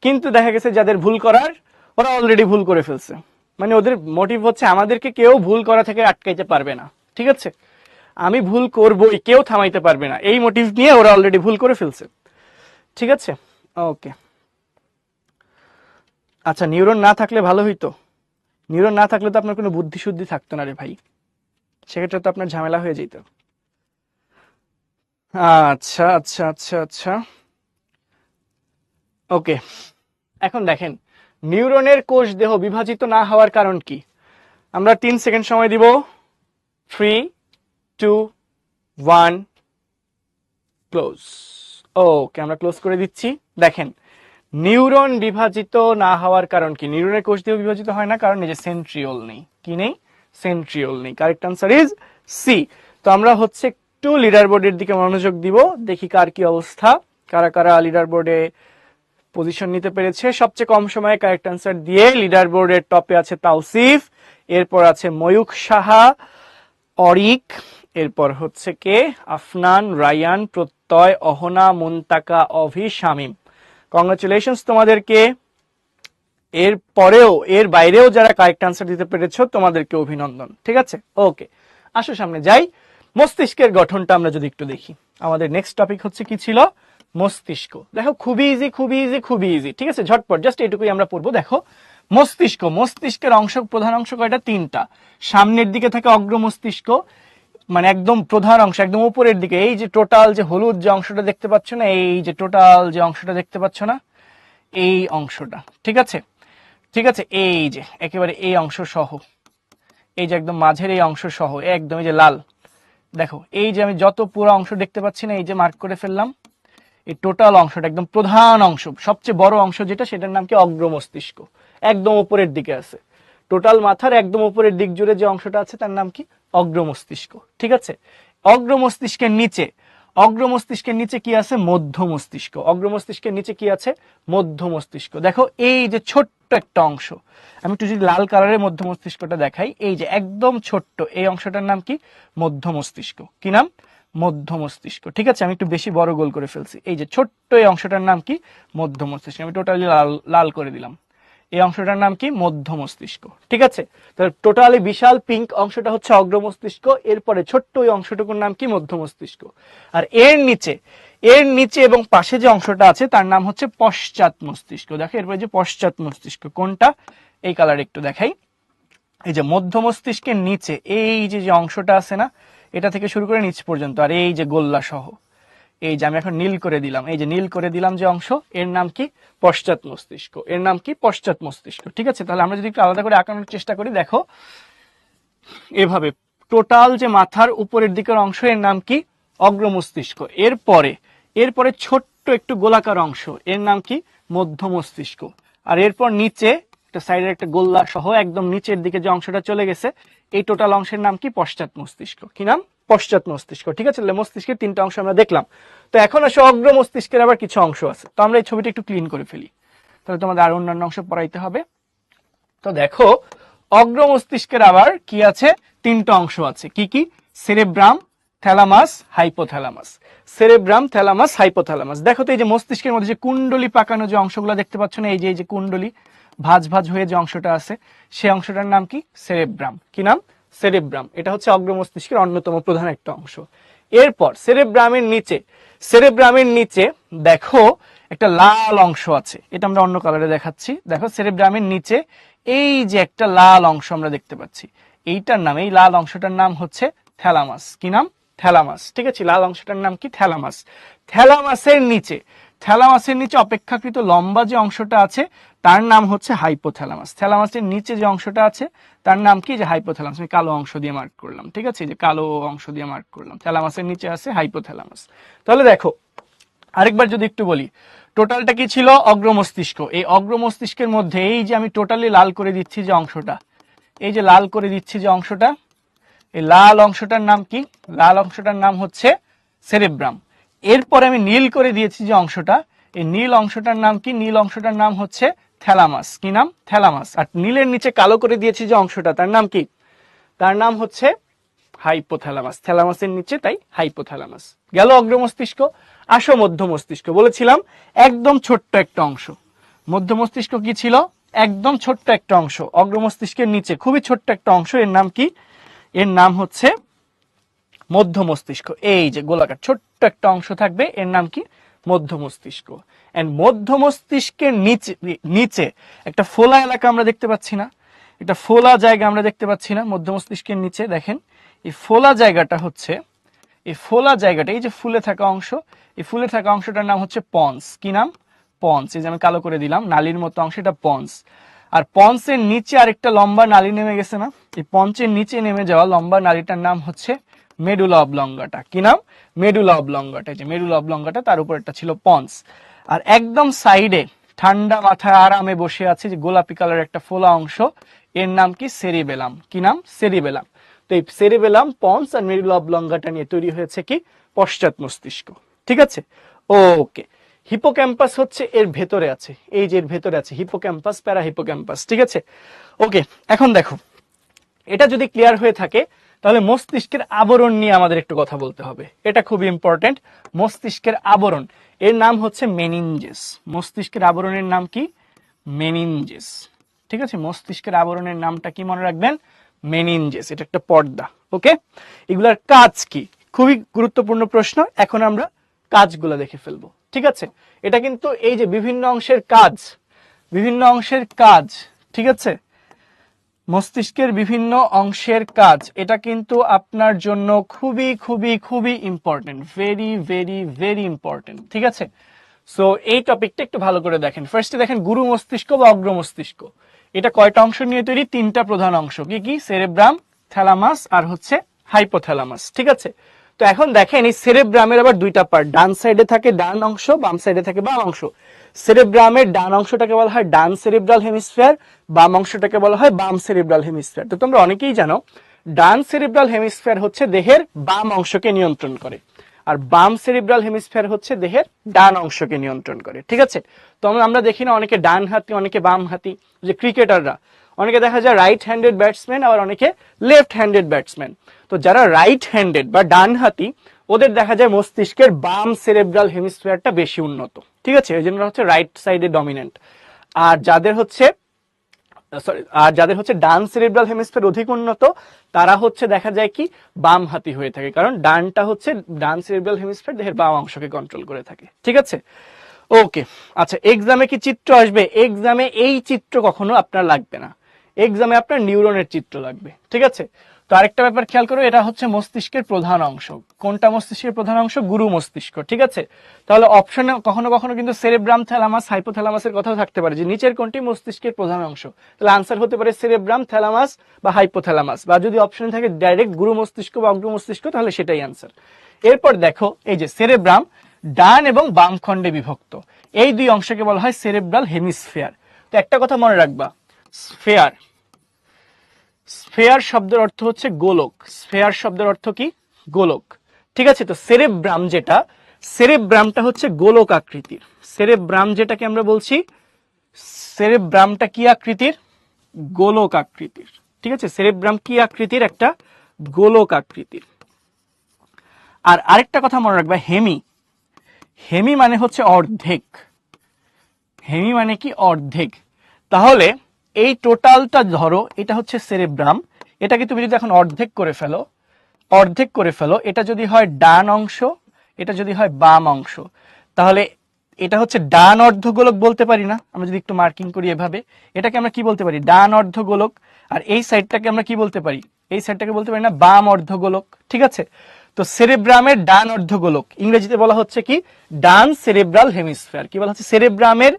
কিন্তু দেখা গেছে যাদের ভুল করার, ওরা অলরেডি ভুল করে ফেলছে। মানে ওদের মোটিভ হচ্ছে আমাদেরকে কেউ ভুল করা থেকে আটকাইতে পারবে না, ঠিক আছে। আমি ভুল করবই, কেউ থামাইতে পারবে না, এই মোটিভ নিয়ে ওরা অলরেডি ভুল করে ফেলছে, ঠিক আছে। ওকে, আচ্ছা, নিউরন না থাকলে ভালো হইতো। নিউরন না থাকলে তো আপনার কোনো বুদ্ধি শুদ্ধি থাকতো না রে ভাই, সেক্ষেত্রে তো আপনার ঝামেলা হয়ে যেত। আচ্ছা আচ্ছা আচ্ছা আচ্ছা, ওকে। এখন দেখেন, নিউরনের কোষ দেহ বিভাজিত না হওয়ার কারণ কি? আমরা 3 সেকেন্ড সময় দিব। 3, 2, ওয়ান ক্লোজ। ওকে, আমরা ক্লোজ করে দিচ্ছি। দেখেন নিউরন বিভাজিত না হওয়ার কারণ কি? নিউরনের কোষ দিয়ে বিভাজিত হয় না, কারণ এই যে সেন্ট্রিওল নেই। কি নেই? সেন্ট্রিওল নেই। Correct answer is C. তো আমরা হচ্ছে একটু লিডার বোর্ডের দিকে মনোযোগ দিব, দেখি কার কি অবস্থা, কারা কারা লিডার বোর্ডে পজিশন নিতে পেরেছে। সবচেয়ে কম সময়ে কারেক্ট আনসার দিয়ে লিডার বোর্ডের টপে আছে তাওসিফ, এরপর আছে ময়ূখ সাহা, অরিক, এরপর হচ্ছে কে, আফনান, রায়ান, প্রত্যয়, অহনা, মুনতাকা, অভি, শামিম। কংগ্রাচুলেশনস তোমাদেরকে। এর পরেও এর বাইরেও যারা কারেক্ট আনসার দিতে পেরেছো তোমাদেরকে অভিনন্দন। ঠিক আছে, ওকে, আসো সামনে যাই। মস্তিষ্কের গঠনটা আমরা যদি একটু দেখি, আমাদের নেক্সট টপিক হচ্ছে কি ছিল? মস্তিষ্ক। দেখো খুবই ইজি, খুবই ইজি, খুবই ইজি। ঠিক আছে, ঝটপট জাস্ট এটুকুই আমরা পড়বো। দেখো মস্তিষ্ক, মস্তিষ্কের অংশ, প্রধান অংশ কয়টা? তিনটা। সামনের দিকে থাকে অগ্র মস্তিষ্ক, মানে একদম প্রধান অংশ, একদম উপরের দিকে। এই যে টোটাল যে হলুদ যে অংশটা দেখতে পাচ্ছ না, এই যে টোটাল যে অংশটা দেখতে পাচ্ছ না, এই অংশটা। ঠিক আছে, ঠিক আছে, এই যে একেবারে এই অংশ সহ, এই যে একদম মাঝের এই অংশ সহ, একদম এই যে লাল, দেখো এই যে আমি যত পুরো অংশ দেখতে পাচ্ছি না, এই যে মার্ক করে ফেললাম, এই টোটাল অংশটা একদম প্রধান অংশ, সবচেয়ে বড় অংশ যেটা, সেটার নাম কি? অগ্র মস্তিষ্ক। একদম উপরের দিকে আছে, টোটাল মাথার একদম উপরের দিক জুড়ে যে অংশটা আছে তার নাম কি? অগ্র মস্তিষ্ক। ঠিক আছে, অগ্র মস্তিষ্কের নিচে, অগ্র মস্তিষ্কের নিচে কি আছে? মধ্য মস্তিষ্ক। অগ্র মস্তিষ্কের নিচে কি আছে? মধ্য মস্তিষ্ক। দেখো এই যে ছোট্ট একটা অংশ, আমি একটু যদি লাল কালারের মধ্য মস্তিষ্কটা দেখাই, এই যে একদম ছোট্ট এই অংশটার নাম কি? মধ্য মস্তিষ্ক। কি নাম? মধ্য মস্তিষ্ক। ঠিক আছে, আমি একটু বেশি বড় গোল করে ফেলছি। এই যে ছোট্ট এই অংশটার নাম কি? মধ্য মস্তিষ্ক। আমি টোটালি লাল লাল করে দিলাম, এই অংশটার নাম কি? মধ্য মস্তিষ্ক। ঠিক আছে, তাহলে টোটালি বিশাল পিঙ্ক অংশটা হচ্ছে অগ্র মস্তিষ্ক, এরপরে ছোট্ট ওই অংশটুকুর নাম কি? মধ্য মস্তিষ্ক। আর এর নিচে, এর নিচে এবং পাশে যে অংশটা আছে তার নাম হচ্ছে পশ্চাৎ মস্তিষ্ক। দেখো এরপরে যে পশ্চাৎ মস্তিষ্ক কোনটা, এই কালার একটু দেখাই। এই যে মধ্য মস্তিষ্কের নিচে এই যে যে অংশটা আছে না, এটা থেকে শুরু করে নিচ পর্যন্ত, আর এই যে গোল্লা সহ, এই যে আমি এখন নীল করে দিলাম, এই যে নীল করে দিলাম যে অংশ, এর নাম কি? পশ্চাৎ মস্তিষ্ক। এর নাম কি? পশ্চাৎ মস্তিষ্ক। ঠিক আছে, তাহলে আমরা যদি একটু আলাদা করে আঁকানোর চেষ্টা করি, দেখো এভাবে টোটাল যে মাথার উপরের দিকের অংশ, এর নাম কি? অগ্র মস্তিষ্ক। এরপরে, এরপরে ছোট্ট একটু গোলাকার অংশ, এর নাম কি? মধ্য মস্তিষ্ক। আর এরপর নিচে একটা সাইডের একটা গোল্লা সহ একদম নিচের দিকে যে অংশটা চলে গেছে, এই টোটাল অংশের নাম কি? পশ্চাৎ মস্তিষ্ক। কি নাম? পশ্চাৎ মস্তিষ্ক। ঠিক আছে, তাহলে মস্তিষ্কের তিনটা অংশ আমরা দেখলাম। তো এখন আসে অগ্র মস্তিষ্কের আবার কিছু অংশ আছে, তো আমরা এই ছবিটা একটু ক্লিন করে ফেলি, তাহলে তোমাদের আর অন্যান্য অংশ পড়াইতে হবে। তো দেখো অগ্র মস্তিষ্কের আবার কি আছে? তিনটা অংশ আছে। কি কি? Cerebrum, thalamus, hypothalamus. Cerebrum, thalamus, hypothalamus. দেখো তো এই যে মস্তিষ্কের মধ্যে যে কুণ্ডলি পাকানো যে অংশগুলো দেখতে পাচ্ছ না, এই যে কুণ্ডলি ভাঁজ ভাঁজ হয়ে যে অংশটা আছে, সেই অংশটার নাম কি? সেরেব্রাম। কি নাম? সেরেব্রাম। এটা হচ্ছে অগ্র মস্তিষ্কের অন্যতম প্রধান একটা অংশ। এরপর সেরেব্রামের নিচে, সেরেব্রামের নিচে দেখো একটা লাল অংশ আছে, এটা আমরা অন্য কালারে দেখাচ্ছি। দেখো সেরেব্রামের নিচে এই যে একটা লাল অংশ আমরা দেখতে পাচ্ছি, এইটার নাম, এই লাল অংশটার নাম হচ্ছে থ্যালামাস। কি নাম? থ্যালামাস। ঠিক আছে, লাল অংশটার নাম কি? থ্যালামাস। থ্যালামাসের নিচে, থ্যালামাসের নিচে অপেক্ষাকৃত লম্বা যে অংশটা আছে তার নাম হচ্ছে হাইপোথ্যালামাস। থ্যালামাসের নিচে যে অংশটা আছে তার নাম কি? যে হাইপোথ্যালামাস। আমি কালো অংশ দিয়ে মার্ক করলাম। ঠিক আছে, যে কালো অংশ দিয়ে মার্ক করলাম, থ্যালামাসের নিচে আছে হাইপোথ্যালামাস। তাহলে দেখো আরেকবার যদি একটু বলি, টোটালটা কি ছিল? অগ্র মস্তিষ্ক। এই অগ্র মস্তিষ্কের মধ্যে এই যে আমি টোটালি লাল করে দিচ্ছি যে অংশটা, এই যে লাল করে দিচ্ছি যে অংশটা, এই লাল অংশটার নাম কি? লাল অংশটার নাম হচ্ছে সেরেব্রাম। এরপরে আমি নীল করে দিয়েছি যে অংশটা, এই নীল অংশটার নাম কি? নীল অংশটার নাম হচ্ছে থ্যালামাস। কি নাম? থ্যালামাস। আর নীলের নিচে কালো করে দিয়েছি যে অংশটা, তার নাম কি? তার নাম হচ্ছে হাইপোথ্যালামাস। থ্যালামাসের নিচে, তাই হাইপোথ্যালামাস। গেল অগ্র মস্তিষ্ক। আসো মধ্য মস্তিষ্ক। বলেছিলাম একদম ছোট্ট একটা অংশ। মধ্য মস্তিষ্ক কি ছিল? একদম ছোট্ট একটা অংশ, অগ্র মস্তিষ্কের নিচে খুবই ছোট্ট একটা অংশ। এর নাম কি? এর নাম হচ্ছে মধ্য মস্তিষ্ক। এই যে গোলাকার ছোট্ট একটা অংশ থাকবে, এর নাম কি? মধ্য মস্তিষ্ক। এন্ড মধ্য মস্তিষ্কের নিচে, নিচে একটা ফোলা এলাকা আমরা দেখতে পাচ্ছি না, একটা ফোলা জায়গা আমরা দেখতে পাচ্ছি না মধ্য মস্তিষ্কের নিচে। দেখেন এই ফোলা জায়গাটা হচ্ছে, এই ফোলা জায়গাটা, এই যে ফুলে থাকা অংশ, এই ফুলে থাকা অংশটার নাম হচ্ছে পন্স। কি নাম? পন্স। এই যে আমি কালো করে দিলাম, নালীর মতো অংশ, এটা পন্স। আর পন্সের নিচে আরেকটা লম্বা নালী নেমে গেছে না, এই পঞ্চের নিচে নেমে যাওয়া লম্বা নালীটার নাম হচ্ছে মেডুলা অবলঙ্গাটা। কি নাম? মেডুলা অবলঙ্গাটা। যে মেডুলা অবলঙ্গাটা, তার উপর একটা ছিল পন্স। আর একদম সাইডে ঠান্ডা মাথায় আরামে বসে আছে যে গোলাপি কালার একটা ফোলা অংশ, এর নাম কি? সেরিবেলাম। কি নাম? সেরিবেলাম। তো এই সেরিবেলাম, পন্স আর মেডুলা অবলঙ্গাটা নিয়ে তৈরি হয়েছে কি? পশ্চাৎ মস্তিষ্ক। ঠিক আছে, ওকে। হিপোক্যাম্পাস হচ্ছে এর ভেতরে আছে, এই যে এর ভেতরে আছে হিপোক্যাম্পাস, প্যারা হিপোক্যাম্পাস। ঠিক আছে, ওকে। এখন দেখো, এটা যদি ক্লিয়ার হয়ে থাকে তাহলে মস্তিষ্কের আবরণ নিয়ে আমাদের একটু কথা বলতে হবে। এটা খুবই ইম্পর্টেন্ট। মস্তিষ্কের আবরণ, এর নাম হচ্ছে মেনিনজেস। মস্তিষ্কের আবরণের নাম কি? মেনিনজেস। ঠিক আছে, মস্তিষ্কের আবরণের নামটা কি মনে রাখবেন? মেনিনজেস। এটা একটা পর্দা। ওকে, এগুলার কাজ কি? খুবই গুরুত্বপূর্ণ প্রশ্ন। এখন আমরা কাজগুলো দেখে ফেলবো। ঠিক আছে, এটা কিন্তু এই যে বিভিন্ন অংশের কাজ, বিভিন্ন অংশের কাজ, ঠিক আছে, মস্তিষ্কের বিভিন্ন অংশের কাজ, এটা কিন্তু আপনার জন্য খুবই খুবই খুবই important, very very very important. ঠিক আছে, সো এই টপিকটা একটু ভালো করে দেখেন। ফার্স্টে দেখেন গুরু মস্তিষ্ক বা অগ্র মস্তিষ্ক। এটা কয়টা অংশ নিয়ে তৈরি? তিনটা প্রধান অংশ। কি কি? সেরেব্রাম, থ্যালামাস আর হচ্ছে হাইপোথ্যালামাস। ঠিক আছে, তো এখন দেখেন এই সেরেব্রামের আবার দুইটা পার্ট, ডান সাইডে থাকে ডান অংশ, বাম সাইডে থাকে বাম অংশ। সেরেব্রামের ডান অংশটাকে বলা হয় ডান সেরেব্রাল হেমিস্ফিয়ার, বাম অংশটাকে বলা হয় বাম সেরেব্রাল হেমিস্ফিয়ার। তো তোমরা অনেকেই জানো ডান সেরেব্রাল হেমিস্ফিয়ার হচ্ছে দেহের বাম অংশকে নিয়ন্ত্রণ করে, আর বাম সেরিব্রাল হেমিস্ফিয়ার হচ্ছে দেহের ডান অংশকে নিয়ন্ত্রণ করে। ঠিক আছে, তো আমরা দেখি না অনেকে ডান হাতি, অনেকে বাম হাতি, যে ক্রিকেটাররা অনেকে দেখা যায় রাইট হ্যান্ডেড ব্যাটসম্যান, আবার অনেকে লেফট হ্যান্ডেড ব্যাটসম্যান। তো যারা রাইট হ্যান্ডেড বা ডান হাতি, ওদের দেখা যায় মস্তিষ্কের বাম সেরেব্রাল হেমিস্ফিয়ারটা বেশি উন্নত। ঠিক আছে, এই জন্য হচ্ছে রাইট সাইডে ডমিনেন্ট। আর যাদের হচ্ছে ডান সেরিব্রাল হেমিস্ফিয়ার অধিক উন্নত, তারা হচ্ছে দেখা যায় কি বাম হাতি হয়ে থাকে, কারণ ডান সেরিব্রাল হেমিস্ফিয়ার দেহের বাম অংশকে কন্ট্রোল করে থাকে। ঠিক আছে, ওকে। আচ্ছা, এক্সামে কি চিত্র আসবে? এক্সামে এই চিত্র কখনো আপনার লাগবে না, এক্সামে আপনার নিউরনের চিত্র লাগবে। ঠিক আছে, তো আরেকটা ব্যাপার খেয়াল করো, এটা হচ্ছে মস্তিষ্কের প্রধান অংশ। কোনটা মস্তিষ্কের প্রধান অংশ? গুরু মস্তিষ্ক। ঠিক আছে, তাহলে অপশনে কখনো কখনো কিন্তু সেরেব্রাম, থ্যালামাস, হাইপোথ্যালামাসের কথাও থাকতে পারে, যে নিচের কোনটি মস্তিষ্কের প্রধান অংশ। তাহলে আনসার হতে পারে সেরেব্রাম, থ্যালামাস বা হাইপোথ্যালামাস, বা যদি অপশনে থাকে ডাইরেক্ট গুরু মস্তিষ্ক বা অগ্র মস্তিষ্ক, তাহলে সেটাই আনসার। এরপর দেখো, এই যে সেরেব্রাম ডান এবং বাম খণ্ডে বিভক্ত, এই দুই অংশকে বলা হয় সেরেব্রাল হেমিস্ফিয়ার। তো একটা কথা মনে রাখবা, স্ফেয়ার, স্ফেয়ার শব্দের অর্থ হচ্ছে গোলক। স্ফেয়ার শব্দের অর্থ কি? গোলক। ঠিক আছে, তো সেরেব্রামটা হচ্ছে গোলক আকৃতির। সেরেব্রাম যেটাকে আমরা বলছি, সেরেব্রামটা কি আকৃতির? গোলক আকৃতির। ঠিক আছে, সেরেব্রাম কি আকৃতির? একটা গোলক আকৃতির। আর আরেকটা কথা মনে রাখবা, হেমি, হেমি মানে হচ্ছে অর্ধেক। হেমি মানে কি? অর্ধেক। তাহলে এই টোটালটা ধরো, এটা হচ্ছে সেরেব্রাম, এটাকে তুমি যদি এখন অর্ধেক করে ফেলো, এটা যদি হয় ডান অংশ, এটা যদি হয় বাম অংশ, তাহলে এটা হচ্ছে ডান অর্ধগোলক বলতে পারি না? আমরা যদি একটু মার্কিং করি এভাবে, এটাকে আমরা কি বলতে পারি? ডান অর্ধগোলক। আর এই সাইডটাকে আমরা কি বলতে পারি? এই সাইডটাকে বলতে পারি না বাম অর্ধগোলক। ঠিক আছে, তো সেরেব্রামের ডান অর্ধগোলক ইংরেজিতে বলা হচ্ছে কি? ডান সেরেব্রাল হেমিস্ফিয়ার। কি বলা হচ্ছে? সেরেব্রামের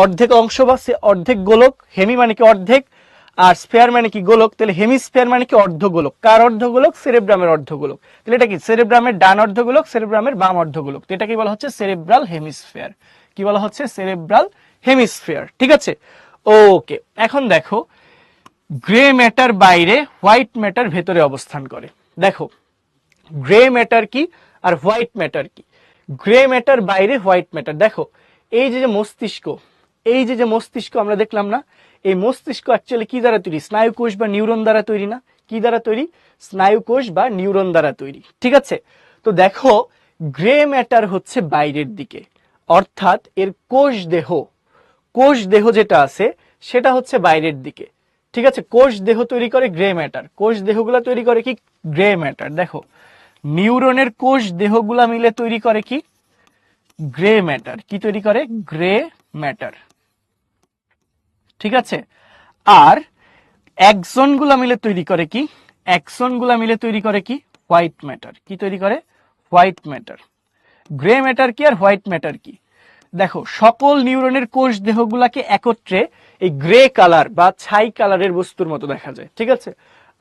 অর্ধেক অংশ বা অর্ধেক গোলক। হেমি মানে কি? অর্ধেক। আর স্ফেয়ার মানে কি? গোলক। তাহলে হেমিস্ফিয়ার মানে কি? অর্ধগোলক। কার অর্ধগোলক? সেরেব্রামের অর্ধগোলক। তাহলে এটা কি? সেরেব্রামের ডান অর্ধগোলক, সেরেব্রামের বাম অর্ধগোলক। তো এটা কি বলা হচ্ছে? Cerebral hemisphere. কি বলা হচ্ছে? Cerebral hemisphere. ঠিক আছে, ওকে। এখন দেখো, গ্রে ম্যাটার বাইরে, হোয়াইট ম্যাটার ভেতরে অবস্থান করে। দেখো, গ্রে ম্যাটার কি আর হোয়াইট ম্যাটার কি? গ্রে ম্যাটার বাইরে, হোয়াইট ম্যাটার। দেখো, এই যে মস্তিষ্ক, এই যে মস্তিষ্ক আমরা দেখলাম না, এই মস্তিষ্ক অ্যাকচুয়ালি কি দ্বারা তৈরি? স্নায়ুকোষ বা নিউরন দ্বারা তৈরি না? কি দ্বারা তৈরি? স্নায়ুকোষ বা নিউরন দ্বারা তৈরি। ঠিক আছে, তো দেখো, গ্রে ম্যাটার হচ্ছে বাইরের দিকে, অর্থাৎ এর কোষ দেহ যেটা আছে সেটা হচ্ছে বাইরের দিকে। ঠিক আছে, কোষ দেহ তৈরি করে গ্রে ম্যাটার। কোষ দেহগুলা তৈরি করে কি? Grey matter. দেখো, নিউরনের কোষ দেহগুলা মিলে তৈরি করে কি? Grey matter. কি তৈরি করে? Grey matter. ঠিক আছে, আর অ্যাক্সন গুলা মিলে তৈরি করে কি? অ্যাক্সন গুলা মিলে তৈরি করে কি? White matter. কি তৈরি করে? White matter. গ্রে ম্যাটার কি আর হোয়াইট ম্যাটার কি? দেখো, সকল নিউরনের কোষ দেহগুলাকে একত্রে এই গ্রে কালার বা ছাই কালারের বস্তুর মতো দেখা যায়। ঠিক আছে,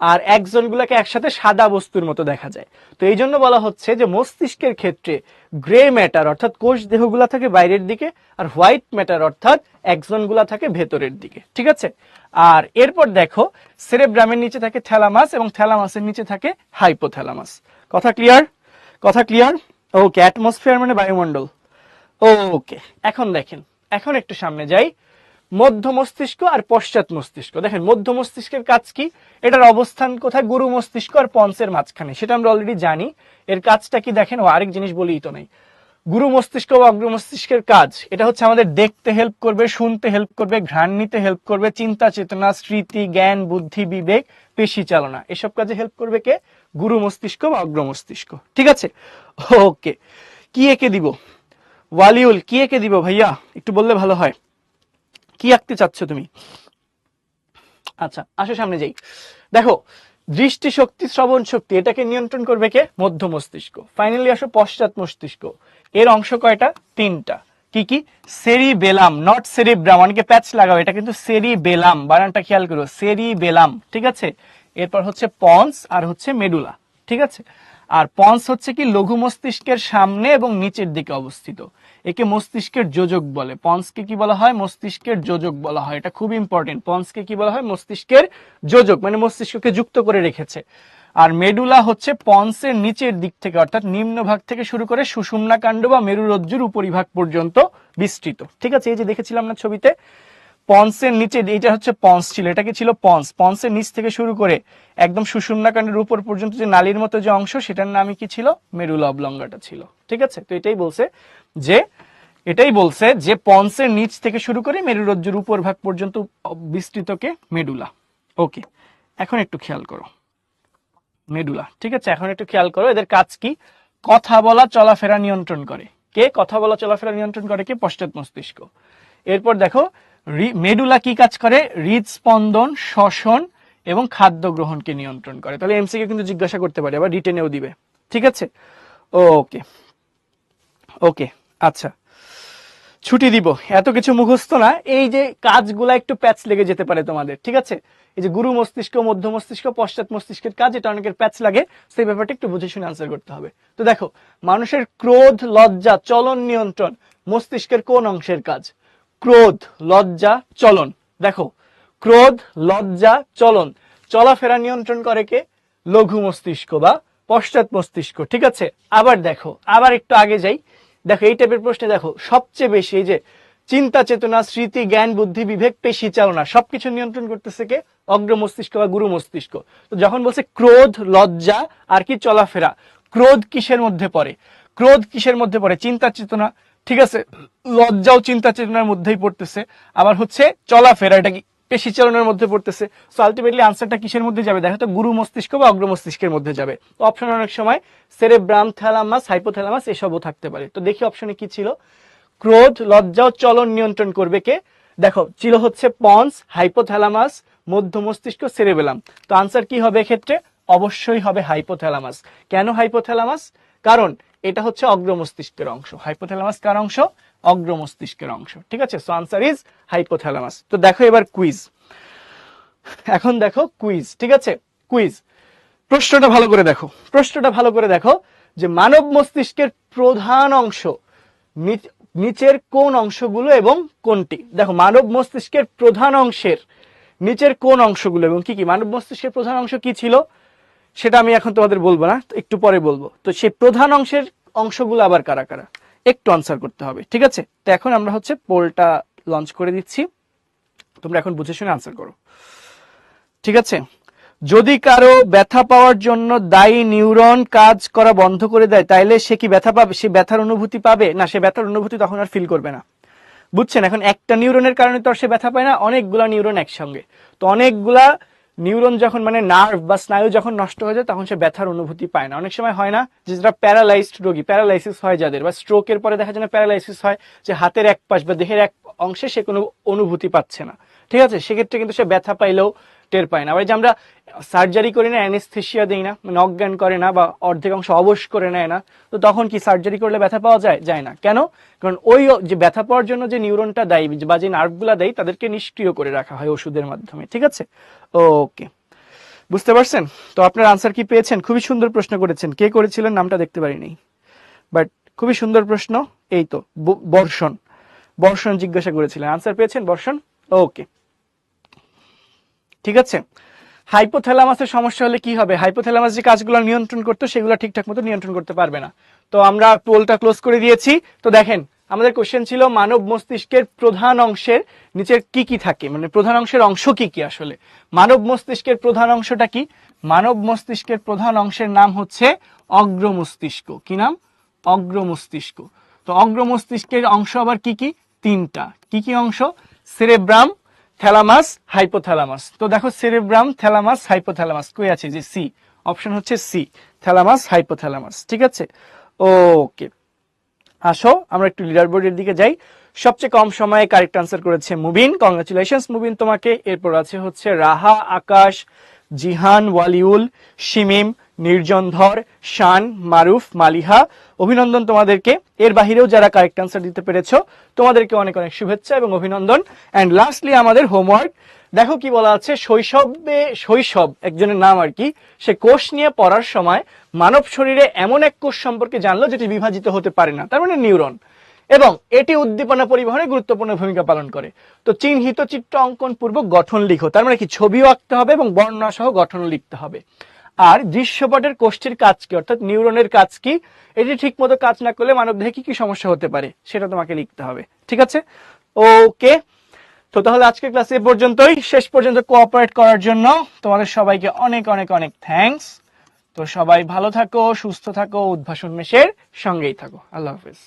আর অ্যাক্সন গুলাকে একসাথে সাদা বস্তুর মতো দেখা যায়। তো এই জন্য বলা হচ্ছে যে মস্তিষ্কের ক্ষেত্রে গ্রে ম্যাটার অর্থাৎ কোষ দেহগুলা থাকে বাইরের দিকে, আর হোয়াইট ম্যাটার অর্থাৎ অ্যাক্সন গুলা থাকে ভেতরের দিকে। ঠিক আছে, আর এরপর দেখো সেরেব্রামের নিচে থাকে থ্যালামাস এবং থ্যালামাসের নিচে থাকে হাইপোথ্যালামাস। কথা ক্লিয়ার? কথা ক্লিয়ার? ওকে, অ্যাটমসফিয়ার মানে বায়ুমণ্ডল। ওকে, এখন দেখেন, এখন একটু সামনে যাই। মধ্য মস্তিষ্ক আর পশ্চাৎ মস্তিষ্ক। দেখেন মধ্য মস্তিষ্কের কাজ কি, এটার অবস্থান কোথায়, গুরু মস্তিষ্ক আর পন্সের মাঝখানে, সেটা আমরা অলরেডি জানি। এর কাজটা কি দেখেন, ও আরেক জিনিস বলেই তো নাই। গুরু মস্তিষ্ক বা অগ্র মস্তিষ্কের কাজ, এটা হচ্ছে আমাদের দেখতে হেল্প করবে, শুনতে হেল্প করবে, ঘ্রাণ নিতে হেল্প করবে, চিন্তা চেতনা, স্মৃতি, জ্ঞান, বুদ্ধি, বিবেক, পেশি চালনা, এসব কাজে হেল্প করবে কে, গুরু মস্তিষ্ক বা অগ্র মস্তিষ্ক। ঠিক আছে, ওকে। কি এঁকে দিব ওয়ালিউল, কি এঁকে দিব ভাইয়া, একটু বললে ভালো হয়। কি আঁকতে চাচ্ছ তুমি? আচ্ছা আসো সামনে যাই। দেখো দৃষ্টি শক্তি, শ্রবণ শক্তি, এটাকে নিয়ন্ত্রণ করবে কে, মধ্য মস্তিষ্ক। ফাইনালি আসো পশ্চাৎ মস্তিষ্ক। এর অংশ কয়টা, তিনটা। কি কি, সেরিবেলাম, নট সেরিব্রাম, অনেকে প্যাচ লাগাও, এটা কিন্তু সেরিবেলাম, বানানটা খেয়াল করো, সেরিবেলাম। ঠিক আছে, এরপর হচ্ছে পন্স আর হচ্ছে মেডুলা। ঠিক আছে, আর পন্স হচ্ছে কি লঘু মস্তিষ্কের সামনে এবং নিচের দিকে অবস্থিত, একে মস্তিষ্কের যোজক বলে। পন্সকে কি বলা হয়, মস্তিষ্কের যোজক বলা হয়, এটা খুব ইম্পর্টেন্ট। পন্সকে কি বলা হয়, মস্তিষ্কের যোজক, মানে মস্তিষ্ককে যুক্ত করে রেখেছে। আর মেডুলা হচ্ছে পন্সের নিচের দিক থেকে অর্থাৎ নিম্ন ভাগ থেকে শুরু করে সুষুম্না কাণ্ড বা মেরুরজ্জুর উপরিভাগ পর্যন্ত বিস্তৃত। ঠিক আছে, এই যে দেখেছিলাম না ছবিতে, পন্সের নিচে, এইটা হচ্ছে পন্স ছিল, এটা কি ছিল পন্স, পন্সের নিচ থেকে শুরু করে একদম সুষুম্না কাণ্ডের উপর পর্যন্ত যে নালীর মতো যে অংশ, সেটার নামই কি ছিল, মেরুলা অবলঙ্গাটা ছিল। ঠিক আছে, তো এটাই বলছে যে পন্সের নিচ থেকে শুরু করে মেরুরজ্জুর উপর ভাগ পর্যন্ত বিস্তৃতকে মেডুলা। ওকে, এখন একটু খেয়াল করো মেডুলা। ঠিক আছে, এখন একটু খেয়াল করো এদের কাজ কি। কথা বলা চলাফেরা নিয়ন্ত্রণ করে কে, কথা বলা চলাফেরা নিয়ন্ত্রণ করে কে, পশ্চাৎ মস্তিষ্ক। এরপর দেখো মেডুলা কি কাজ করে, হৃদস্পন্দন, শ্বসন এবং খাদ্য গ্রহণকে নিয়ন্ত্রণ করে। তাহলে এমসিকে কিন্তু জিজ্ঞাসা করতে পারে, আবার রিটেনেও দিবে। ঠিক আছে, ওকে ওকে, আচ্ছা ছুটি দিব, এত কিছু মুখস্থ না, এই যে কাজগুলা একটু প্যাচ লেগে যেতে পারে তোমাদের। ঠিক আছে, এই যে গুরু মস্তিষ্ক, মধ্য মস্তিষ্ক, পশ্চাৎ মস্তিষ্কের কাজ, এটা অনেকের প্যাচ লাগে, সেই ব্যাপারটা একটু বুঝে শুনে আনসার করতে হবে। তো দেখো মানুষের ক্রোধ, লজ্জা, চলন নিয়ন্ত্রণ মস্তিষ্কের কোন অংশের কাজ, ক্রোধ, লজ্জা, চলন। দেখো ক্রোধ, লজ্জা, চলন, চলাফেরা নিয়ন্ত্রণ করে কে, লঘু মস্তিষ্ক বা পশ্চাৎ মস্তিষ্ক। ঠিক আছে, আবার দেখো, আবার একটু আগে যাই। দেখো এই টাইপের প্রশ্নে দেখো সবচেয়ে বেশি এই যে চিন্তা চেতনা, স্মৃতি, জ্ঞান, বুদ্ধি, বিবেক, পেশি চালনা, সবকিছু নিয়ন্ত্রণ করতেছে কে, অগ্র মস্তিষ্ক বা গুরু মস্তিষ্ক। তো যখন বলছে ক্রোধ, লজ্জা আর কি চলাফেরা, ক্রোধ কিসের মধ্যে পড়ে, ক্রোধ কিসের মধ্যে পড়ে, চিন্তা চেতনা। ঠিক আছে, লজ্জাও চিন্তা চেতনার মধ্যেই পড়তেছে। আবার হচ্ছে চলাফেরা, এটা কি পেশি চালনার মধ্যে পড়তেছে। সো আলটিমেটলি আনসারটা কিসের মধ্যে যাবে, দেখো তো গুরু মস্তিষ্ক বা অগ্র মস্তিষ্কের মধ্যে যাবে। তো অপশন অনেক সময় সেরেব্রাম, থ্যালামাস, হাইপোথ্যালামাস এসবও থাকতে পারে। তো দেখি অপশনে কি ছিল, ক্রোধ, লজ্জা ও চলন নিয়ন্ত্রণ করবে কে, দেখো ছিল হচ্ছে পন্স, হাইপোথ্যালামাস, মধ্য মস্তিষ্ক, সেরেবেলাম। তো আনসার কি হবে এক্ষেত্রে, অবশ্যই হবে হাইপোথ্যালামাস। কেন হাইপোথ্যালামাস, কারণ এটা হচ্ছে অগ্র মস্তিষ্কের অংশ। হাইপোথ্যালামাস কার অংশ, অগ্র মস্তিষ্কের অংশ। ঠিক আছে, সো আনসার ইজ হাইপোথ্যালামাস। তো দেখো এবার কুইজ, এখন দেখো কুইজ। ঠিক আছে, কুইজ, প্রশ্নটা ভালো করে দেখো, প্রশ্নটা ভালো করে দেখো যে মানব মস্তিষ্কের প্রধান অংশ নিচের কোন অংশগুলো এবং কোনটি। দেখো মানব মস্তিষ্কের প্রধান অংশের নিচের কোন অংশগুলো এবং কি কি, মানব মস্তিষ্কের প্রধান অংশ কি ছিল সেটা আমি এখন তোমাদের বলবো না, একটু পরে বলবো। তো সেই প্রধান অংশের অংশগুলো আবার কারা কারা, একটু আনসার করতে হবে। ঠিক আছে, তো এখন আমরা হচ্ছে পোলটা লঞ্চ করে দিচ্ছি, তোমরা এখন বুঝে শুনে আনসার করো। ঠিক আছে, যদি কারো ব্যথা পাওয়ার জন্য দায়ী নিউরন কাজ করা বন্ধ করে দেয়, তাইলে সে কি ব্যথা পাবে, সে ব্যথার অনুভূতি পাবে না, সে ব্যথার অনুভূতি তখন আর ফিল করবে না। বুঝছেন, এখন একটা নিউরনের কারণে তো আর সে ব্যথা পায় না, অনেকগুলা নিউরন একসঙ্গে। তো অনেকগুলা নিউরন যখন মানে নার্ভ বা স্নায়ু যখন নষ্ট হয়ে যায় তখন সে ব্যথার অনুভূতি পায় না। অনেক সময় হয় না যে যারা প্যারালাইজড রোগী, প্যারালাইসিস হয় যাদের, বা স্ট্রোকের পরে দেখা যায় না প্যারালাইসিস হয়, যে হাতের এক পাশ বা দেহের এক অংশে সে কোনো অনুভূতি পাচ্ছে না। ঠিক আছে, সেক্ষেত্রে কিন্তু সে ব্যথা পাইলেও টের পায় না। আবার যে আমরা সার্জারি করি না, অ্যানেস্থেশিয়া দিই না, মানে অজ্ঞান করে না বা অর্ধেক অংশ অবশ করে নেয় না, তো তখন কি সার্জারি করলে ব্যথা পাওয়া যায়, যায় না। কেন, কারণ ওই যে ব্যথা পাওয়ার জন্য যে নিউরনটা দায়ী বা যে নার্ভগুলা দেয় তাদেরকে নিষ্ক্রিয় করে রাখা হয় ওষুধের মাধ্যমে। ঠিক আছে, ওকে বুঝতে পারছেন? তো আপনার আনসার কি পেয়েছেন? খুবই সুন্দর প্রশ্ন করেছেন, কে করেছিলেন নামটা দেখতে পারিনি, বাট খুবই সুন্দর প্রশ্ন। এই তো বর্ষণ, বর্ষণ জিজ্ঞাসা করেছিলেন, আনসার পেয়েছেন বর্ষণ। ওকে, ঠিক আছে। হাইপোথ্যালামাসের সমস্যা হলে কি হবে? হাইপোথ্যালামাস যে কাজগুলো নিয়ন্ত্রণ করতো সেগুলো ঠিকঠাক মতো নিয়ন্ত্রণ করতে পারবে না। তো আমরা পোলটা ক্লোজ করে দিয়েছি। তো দেখেন, আমাদের কোশ্চেন ছিল মানব মস্তিষ্কের প্রধান অংশের নিচের কি কি থাকে, মানে প্রধান অংশের অংশ কি কি। আসলে মানব মস্তিষ্কের প্রধান অংশটা কি? মানব মস্তিষ্কের প্রধান অংশের নাম হচ্ছে অগ্র মস্তিষ্ক। কি নাম? অগ্র মস্তিষ্ক। তো অগ্র মস্তিষ্কের অংশ আবার কি কি? তিনটা। কি কি অংশ? Cerebrum, thalamus, hypothalamus. তো দেখো, সেরেব্রাম, থ্যালামাস, হাইপোথ্যালামাস কই আছে? যে সি, অপশন হচ্ছে সি, থ্যালামাস, হাইপোথ্যালামাস। ঠিক আছে, ওকে। আসো আমরা একটু লিডার বোর্ডের দিকে যাই। সবচেয়ে কম সময়ে কারেক্ট আনসার করেছে মুবিন, কংগ্রাচুলেশনস মুবিন তোমাকে। এরপর আছে হচ্ছে রাহা, আকাশ, জিহান, ওয়ালিউল, শিমিম, নির্জনধর, শান, মারুফ, মালিহা। অভিনন্দন তোমাদেরকে। এর বাহিরেও যারা কারেক্ট আনসার দিতে পেরেছো তোমাদেরকে অনেক অনেক শুভেচ্ছা এবং অভিনন্দন। অ্যান্ড লাস্টলি আমাদের হোমওয়ার্ক। দেখো কি বলা আছে, শৈশব একজনের নাম আর কি, সে কোষ নিয়ে পড়ার সময় মানব শরীরে এমন এক কোষ সম্পর্কে জানলো যেটি বিভাজিত হতে পারে না, তার মানে নিউরন, এবং এটি উদ্দীপনা পরিবহনে গুরুত্বপূর্ণ ভূমিকা পালন করে। তো চিহ্নিত চিত্র অঙ্কন পূর্বক গঠন লিখো, তার মানে কি ছবিও আঁকতে হবে এবং বর্ণনা সহ গঠনও লিখতে হবে। আর দৃশ্যপটের কোষ্ঠীর কাজ কি, অর্থাৎ নিউরনের কাজ কি, এটি ঠিক মতো কাজ না করলে মানবদেহে কি কি সমস্যা হতে পারে সেটা তোমাকে লিখতে হবে। ঠিক আছে, ওকে। তো তাহলে আজকের ক্লাস এ পর্যন্তই। শেষ পর্যন্ত কোঅপারেট করার জন্য তোমাদের সবাইকে অনেক অনেক অনেক থ্যাঙ্কস। তো সবাই ভালো থাকো, সুস্থ থাকো, উদ্ভাসন মেশের সঙ্গেই থাকো। আল্লাহ হাফেজ।